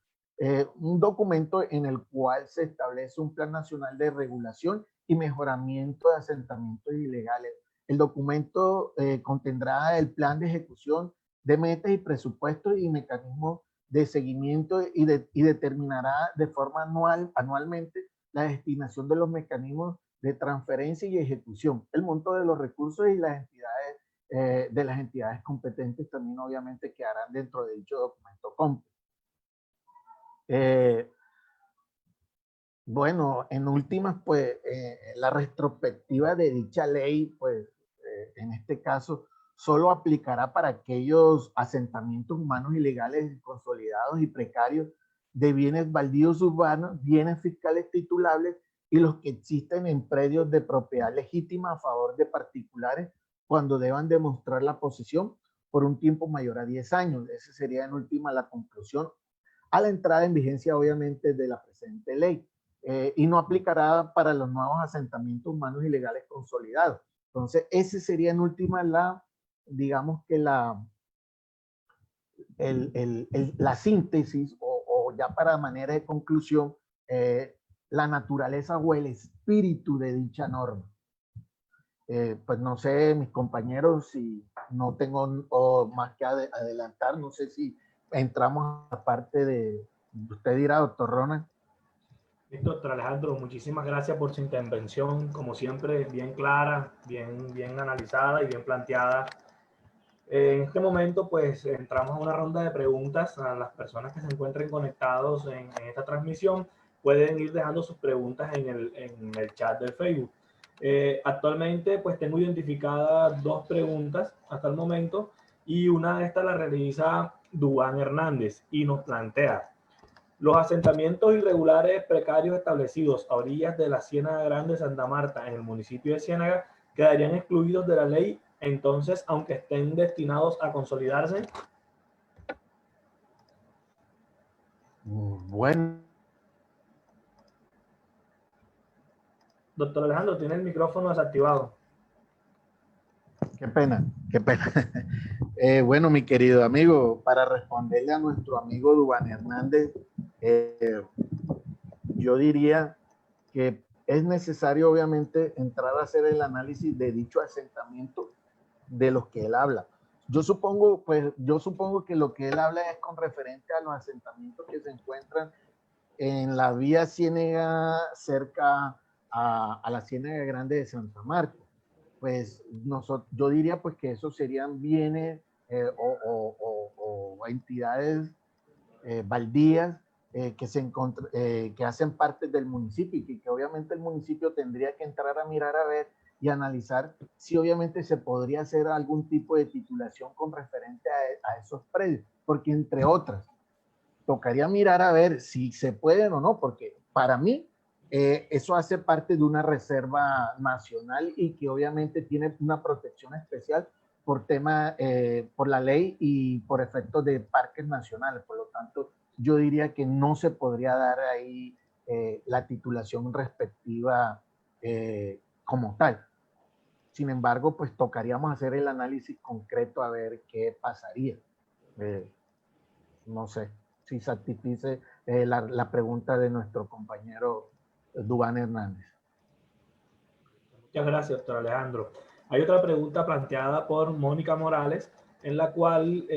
un documento en el cual se establece un plan nacional de regulación y mejoramiento de asentamientos ilegales. El documento contendrá el plan de ejecución de metas y presupuestos y mecanismos de seguimiento y determinará de forma anualmente la destinación de los mecanismos de transferencia y ejecución, el monto de los recursos y las entidades competentes también obviamente quedarán dentro de dicho documento COMPES. Bueno, en últimas, pues la retrospectiva de dicha ley, pues en este caso, solo aplicará para aquellos asentamientos humanos ilegales consolidados y precarios de bienes baldíos urbanos, bienes fiscales titulables y los que existen en predios de propiedad legítima a favor de particulares cuando deban demostrar la posesión por un tiempo mayor a 10 años. Esa sería en última la conclusión a la entrada en vigencia obviamente de la presente ley. Y no aplicará para los nuevos asentamientos humanos ilegales consolidados. Entonces, ese sería en última digamos que la síntesis o ya para manera de conclusión, la naturaleza o el espíritu de dicha norma. Pues no sé, mis compañeros, si no tengo más que adelantar, no sé si entramos a la parte de, usted dirá, doctor Ronald. Doctor Alejandro, muchísimas gracias por su intervención, como siempre, bien clara, bien analizada y bien planteada. En este momento, pues, entramos a una ronda de preguntas a las personas que se encuentren conectados en esta transmisión. Pueden ir dejando sus preguntas en el chat de Facebook. Actualmente, pues, tengo identificadas 2 preguntas hasta el momento y una de estas la realiza Duván Hernández y nos plantea: los asentamientos irregulares precarios establecidos a orillas de la Ciénaga Grande de Santa Marta en el municipio de Ciénaga quedarían excluidos de la ley, entonces, aunque estén destinados a consolidarse. Bueno. Doctor Alejandro, tiene el micrófono desactivado. Qué pena, qué pena. Bueno, mi querido amigo, para responderle a nuestro amigo Duván Hernández, yo diría que es necesario obviamente entrar a hacer el análisis de dicho asentamiento de los que él habla. Yo supongo que lo que él habla es con referente a los asentamientos que se encuentran en la vía Ciénaga cerca a la Ciénaga Grande de Santa Marta. Pues yo diría pues que esos serían bienes o entidades baldías que hacen parte del municipio y que obviamente el municipio tendría que entrar a mirar a ver y analizar si obviamente se podría hacer algún tipo de titulación con referente a esos predios, porque entre otras, tocaría mirar a ver si se pueden o no, porque para mí eso hace parte de una reserva nacional y que obviamente tiene una protección especial por por la ley y por efectos de parques nacionales. Por lo tanto, yo diría que no se podría dar ahí la titulación respectiva como tal. Sin embargo, pues tocaríamos hacer el análisis concreto a ver qué pasaría. No sé si satisface la pregunta de nuestro compañero Duván Hernández. Muchas gracias, doctor Alejandro. Hay otra pregunta planteada por Mónica Morales, en la cual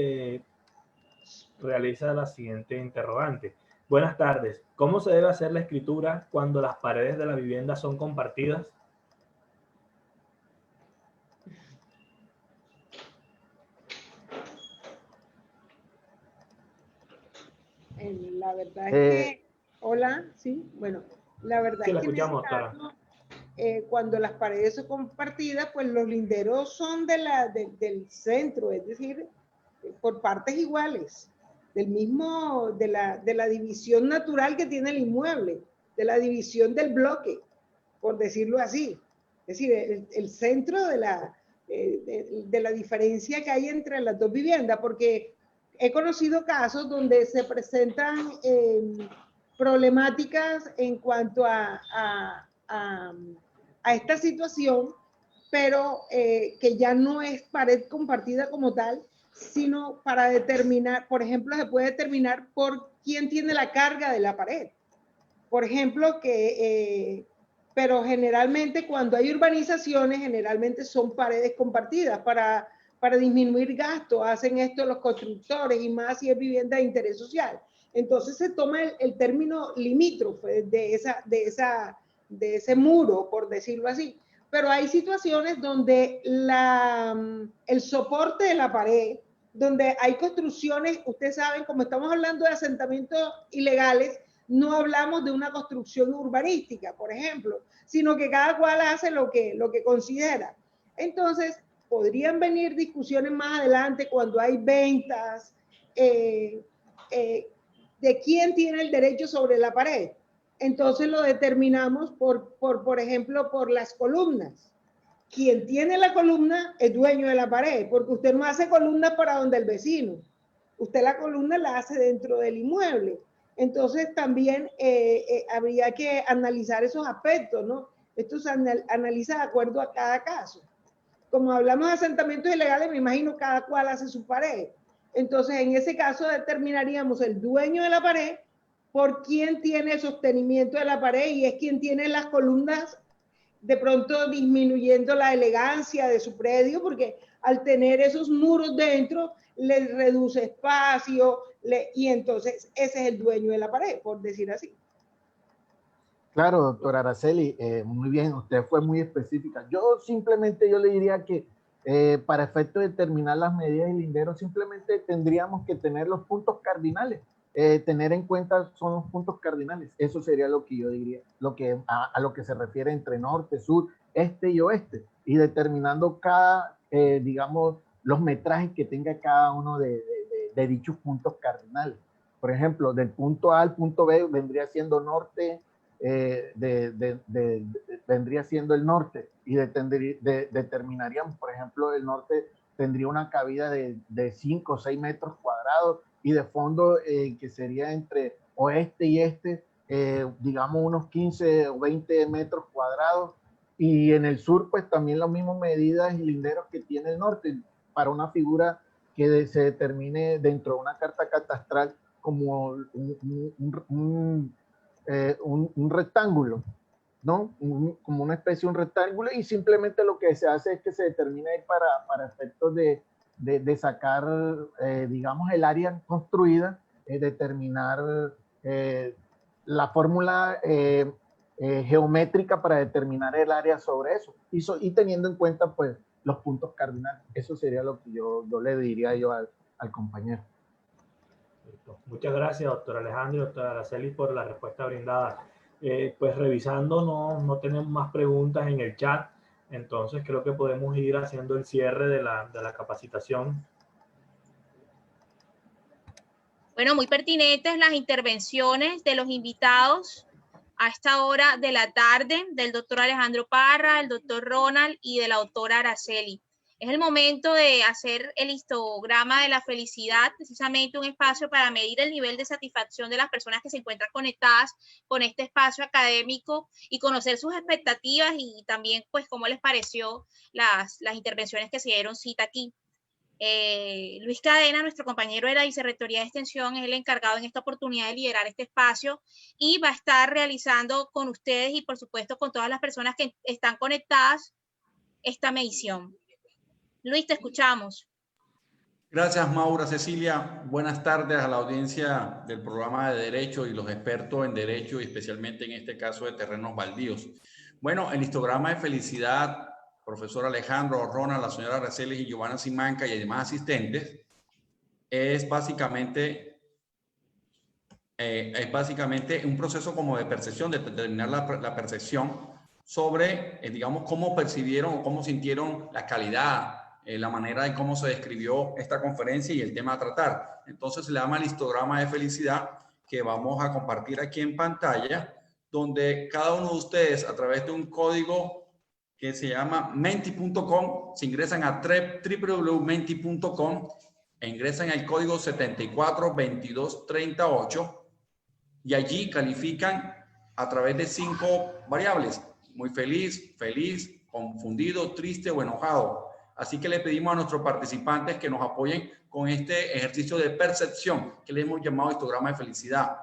realiza la siguiente interrogante. Buenas tardes. ¿Cómo se debe hacer la escritura cuando las paredes de la vivienda son compartidas? La verdad es que, hola, sí, bueno, la verdad Sí, la es que en ese escuchamos, doctora. caso, cuando las paredes son compartidas, pues los linderos son del centro, es decir, por partes iguales, del mismo, de la división natural que tiene el inmueble, de la división del bloque, por decirlo así. Es decir, el centro de la diferencia que hay entre las dos viviendas, porque he conocido casos donde se presentan problemáticas en cuanto a esta situación, pero que ya no es pared compartida como tal, sino para determinar, por ejemplo, se puede determinar por quién tiene la carga de la pared. Por ejemplo, pero generalmente cuando hay urbanizaciones, generalmente son paredes compartidas para disminuir gastos, hacen esto los constructores y más si es vivienda de interés social. Entonces se toma el término limítrofe de ese muro, por decirlo así. Pero hay situaciones donde el soporte de la pared, donde hay construcciones, ustedes saben, como estamos hablando de asentamientos ilegales, no hablamos de una construcción urbanística, por ejemplo, sino que cada cual hace lo que considera. Entonces, podrían venir discusiones más adelante cuando hay ventas de quién tiene el derecho sobre la pared. Entonces lo determinamos por ejemplo, por las columnas. Quien tiene la columna es dueño de la pared, porque usted no hace columnas para donde el vecino. Usted la columna la hace dentro del inmueble. Entonces también habría que analizar esos aspectos, ¿no? Esto se analiza de acuerdo a cada caso. Como hablamos de asentamientos ilegales, me imagino cada cual hace su pared. Entonces, en ese caso determinaríamos el dueño de la pared por quién tiene el sostenimiento de la pared y es quien tiene las columnas, de pronto disminuyendo la elegancia de su predio, porque al tener esos muros dentro, le reduce espacio, y entonces ese es el dueño de la pared, por decir así. Claro, doctora Araceli, muy bien, usted fue muy específica. Yo le diría que para efecto de determinar las medidas de lindero, simplemente tendríamos que tener los puntos cardinales, tener en cuenta son los puntos cardinales. Eso sería lo que yo diría, a lo que se refiere entre norte, sur, este y oeste, y determinando digamos, los metrajes que tenga cada uno de dichos puntos cardinales. Por ejemplo, del punto A al punto B vendría siendo norte, vendría siendo el norte y determinaríamos, por ejemplo, el norte tendría una cabida de 5 o 6 metros cuadrados y de fondo que sería entre oeste y este, digamos unos 15 o 20 metros cuadrados, y en el sur pues también las mismas medidas y linderos que tiene el norte para una figura que se determine dentro de una carta catastral como un rectángulo, ¿no? Como una especie de un rectángulo, y simplemente lo que se hace es que se determina ahí para efectos de sacar, digamos, el área construida, determinar la fórmula geométrica para determinar el área sobre eso, y teniendo en cuenta, pues, los puntos cardinales. Eso sería lo que yo le diría al compañero. Muchas gracias, doctor Alejandro y doctora Araceli, por la respuesta brindada. Pues revisando, no tenemos más preguntas en el chat, entonces creo que podemos ir haciendo el cierre de la capacitación. Bueno, muy pertinentes las intervenciones de los invitados a esta hora de la tarde, del doctor Alejandro Parra, el doctor Ronald y de la doctora Araceli. Es el momento de hacer el histograma de la felicidad, precisamente un espacio para medir el nivel de satisfacción de las personas que se encuentran conectadas con este espacio académico y conocer sus expectativas y también, pues, cómo les pareció las intervenciones que se dieron cita aquí. Luis Cadena, nuestro compañero de la Vicerrectoría de Extensión, es el encargado en esta oportunidad de liderar este espacio y va a estar realizando con ustedes y, por supuesto, con todas las personas que están conectadas esta medición. Luis, te escuchamos. Gracias, Maura. Cecilia, buenas tardes a la audiencia del programa de Derecho y los expertos en Derecho, y especialmente en este caso de terrenos baldíos. Bueno, el histograma de felicidad, profesor Alejandro, Ronald, la señora Aracelis y Giovanna Simanca y demás asistentes, es básicamente un proceso como de percepción, de determinar la percepción sobre, digamos, cómo percibieron o cómo sintieron la calidad, la manera en cómo se describió esta conferencia y el tema a tratar. Entonces se le llama el histograma de felicidad, que vamos a compartir aquí en pantalla, donde cada uno de ustedes, a través de un código que se llama menti.com, se ingresan a www.menti.com e ingresan el código 742238 y allí califican a través de 5 variables: muy feliz, feliz, confundido, triste o enojado. Así que le pedimos a nuestros participantes que nos apoyen con este ejercicio de percepción que le hemos llamado histograma de felicidad,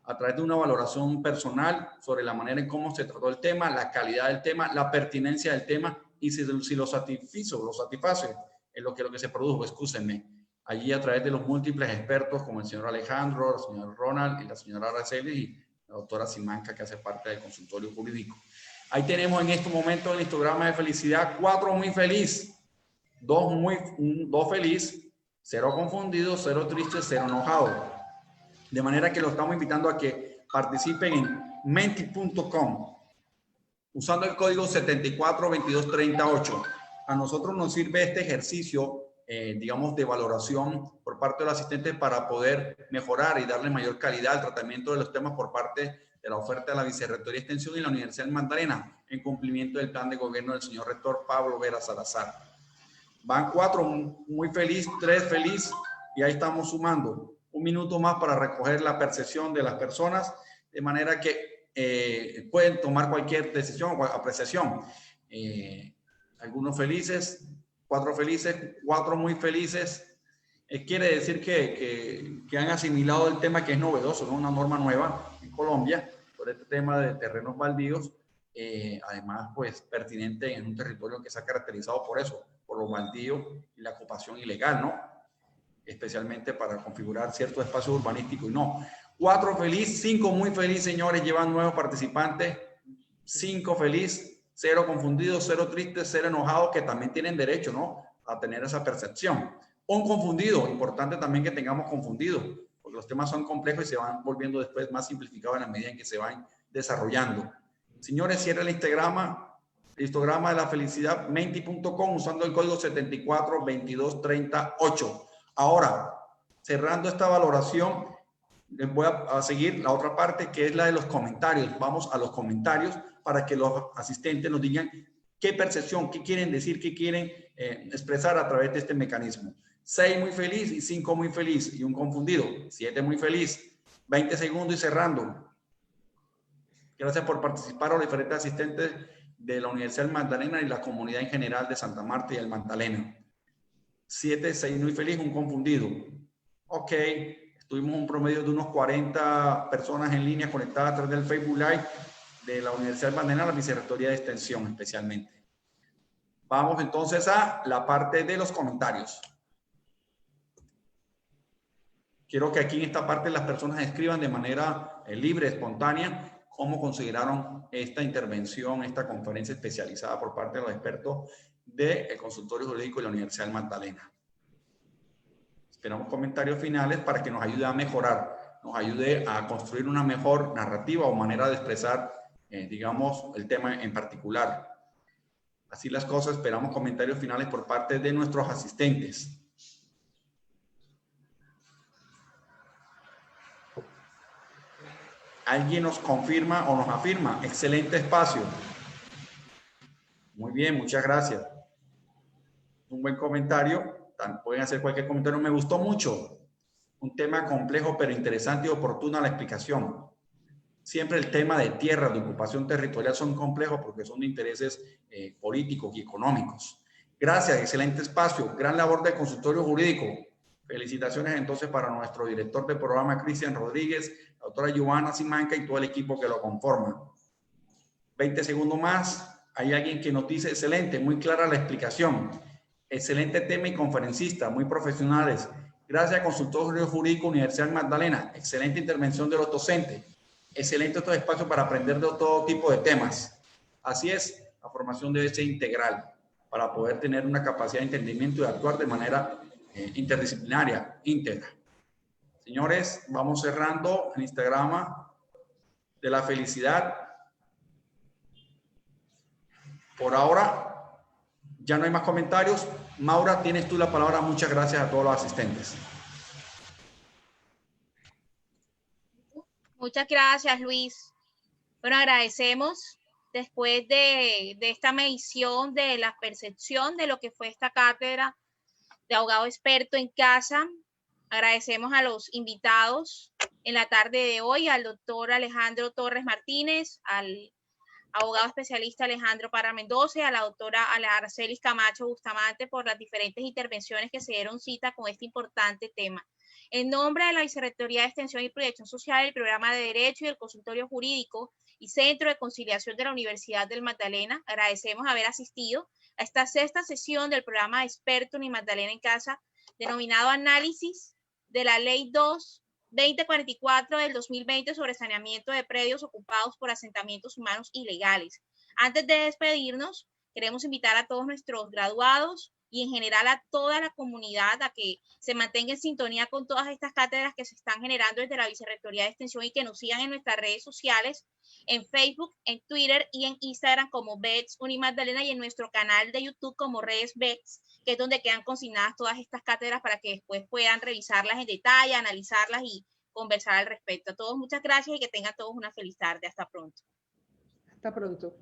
a través de una valoración personal sobre la manera en cómo se trató el tema, la calidad del tema, la pertinencia del tema y si lo satisface en lo que se produjo, excúsenme. Allí a través de los múltiples expertos como el señor Alejandro, el señor Ronald y la señora Araceli y la doctora Simanca, que hace parte del consultorio jurídico. Ahí tenemos en este momento el histograma de felicidad: 4 muy feliz, 2 feliz, 0 confundido, 0 triste, 0 enojado. De manera que lo estamos invitando a que participen en menti.com usando el código 742238. A nosotros nos sirve este ejercicio, digamos, de valoración por parte del asistente para poder mejorar y darle mayor calidad al tratamiento de los temas por parte de la oferta de la Vicerrectoría de Extensión y la Universidad del Magdalena, en cumplimiento del plan de gobierno del señor rector Pablo Vera Salazar. Van 4 muy feliz, 3 feliz, y ahí estamos sumando un minuto más para recoger la percepción de las personas, de manera que pueden tomar cualquier decisión o apreciación. Algunos felices, 4 felices, 4 muy felices. Quiere decir que han asimilado el tema, que es novedoso, ¿no? Una norma nueva en Colombia sobre este tema de terrenos baldíos, además pues pertinente en un territorio que se ha caracterizado por eso, por los baldíos y la ocupación ilegal, ¿no? Especialmente para configurar ciertos espacios urbanísticos y no. 4 feliz, 5 muy feliz, señores, llevan nuevos participantes. 5 feliz, 0 confundidos, 0 tristes, 0 enojados, que también tienen derecho, ¿no?, a tener esa percepción. Un confundido, importante también que tengamos confundidos, porque los temas son complejos y se van volviendo después más simplificados en la medida en que se van desarrollando. Señores, cierra el histograma de la felicidad, menti.com, usando el código 742238. Ahora, cerrando esta valoración, les voy a seguir la otra parte, que es la de los comentarios. Vamos a los comentarios para que los asistentes nos digan qué percepción, qué quieren decir, qué quieren expresar a través de este mecanismo. 6 muy feliz y 5 muy feliz y un confundido. 7 muy feliz. 20 segundos y cerrando. Gracias por participar a los diferentes asistentes de la Universidad del Magdalena y la comunidad en general de Santa Marta y el Magdalena. 7, 6 muy feliz, un confundido. Ok, tuvimos un promedio de unos 40 personas en línea conectadas a través del Facebook Live de la Universidad del Magdalena, la Vicerrectoría de Extensión especialmente. Vamos entonces a la parte de los comentarios. Quiero que aquí en esta parte las personas escriban de manera libre, espontánea, cómo consideraron esta intervención, esta conferencia especializada por parte de los expertos del consultorio jurídico de la Universidad del Magdalena. Esperamos comentarios finales para que nos ayude a mejorar, nos ayude a construir una mejor narrativa o manera de expresar, digamos, el tema en particular. Así las cosas, esperamos comentarios finales por parte de nuestros asistentes. ¿Alguien nos confirma o nos afirma? Excelente espacio. Muy bien, muchas gracias. Un buen comentario. Pueden hacer cualquier comentario. Me gustó mucho. Un tema complejo pero interesante y oportuna la explicación. Siempre el tema de tierra, de ocupación territorial son complejos porque son de intereses políticos y económicos. Gracias, excelente espacio. Gran labor del consultorio jurídico. Felicitaciones entonces para nuestro director de programa, Cristian Rodríguez, la doctora Giovanna Simanca y todo el equipo que lo conforma. 20 segundos más. Hay alguien que nos dice, excelente, muy clara la explicación. Excelente tema y conferencista, muy profesionales. Gracias, Consultorio Jurídico Universidad Magdalena. Excelente intervención de los docentes. Excelente otro espacio para aprender de todo tipo de temas. Así es, la formación debe ser integral para poder tener una capacidad de entendimiento y actuar de manera interdisciplinaria, íntegra. Señores, vamos cerrando el Instagram de la felicidad. Por ahora, ya no hay más comentarios. Maura, tienes tú la palabra. Muchas gracias a todos los asistentes. Muchas gracias, Luis. Bueno, agradecemos después de esta medición de la percepción de lo que fue esta cátedra de abogado experto en casa. Agradecemos a los invitados en la tarde de hoy, al doctor Alejandro Torres Martínez, al abogado especialista Alejandro Parra Mendoza y a la doctora Aracelis Camacho Bustamante por las diferentes intervenciones que se dieron cita con este importante tema. En nombre de la Vicerrectoría de Extensión y Proyección Social, el Programa de Derecho y el Consultorio Jurídico y Centro de Conciliación de la Universidad del Magdalena, agradecemos haber asistido a esta sexta sesión del programa Experto Uni Magdalena en Casa, denominado Análisis de la Ley 2044 del 2020 sobre saneamiento de predios ocupados por asentamientos humanos ilegales. Antes de despedirnos, queremos invitar a todos nuestros graduados y en general a toda la comunidad a que se mantenga en sintonía con todas estas cátedras que se están generando desde la Vicerrectoría de Extensión y que nos sigan en nuestras redes sociales, en Facebook, en Twitter y en Instagram como BEX Unimagdalena y en nuestro canal de YouTube como Redes BEX, que es donde quedan consignadas todas estas cátedras para que después puedan revisarlas en detalle, analizarlas y conversar al respecto. A todos muchas gracias y que tengan todos una feliz tarde. Hasta pronto. Hasta pronto.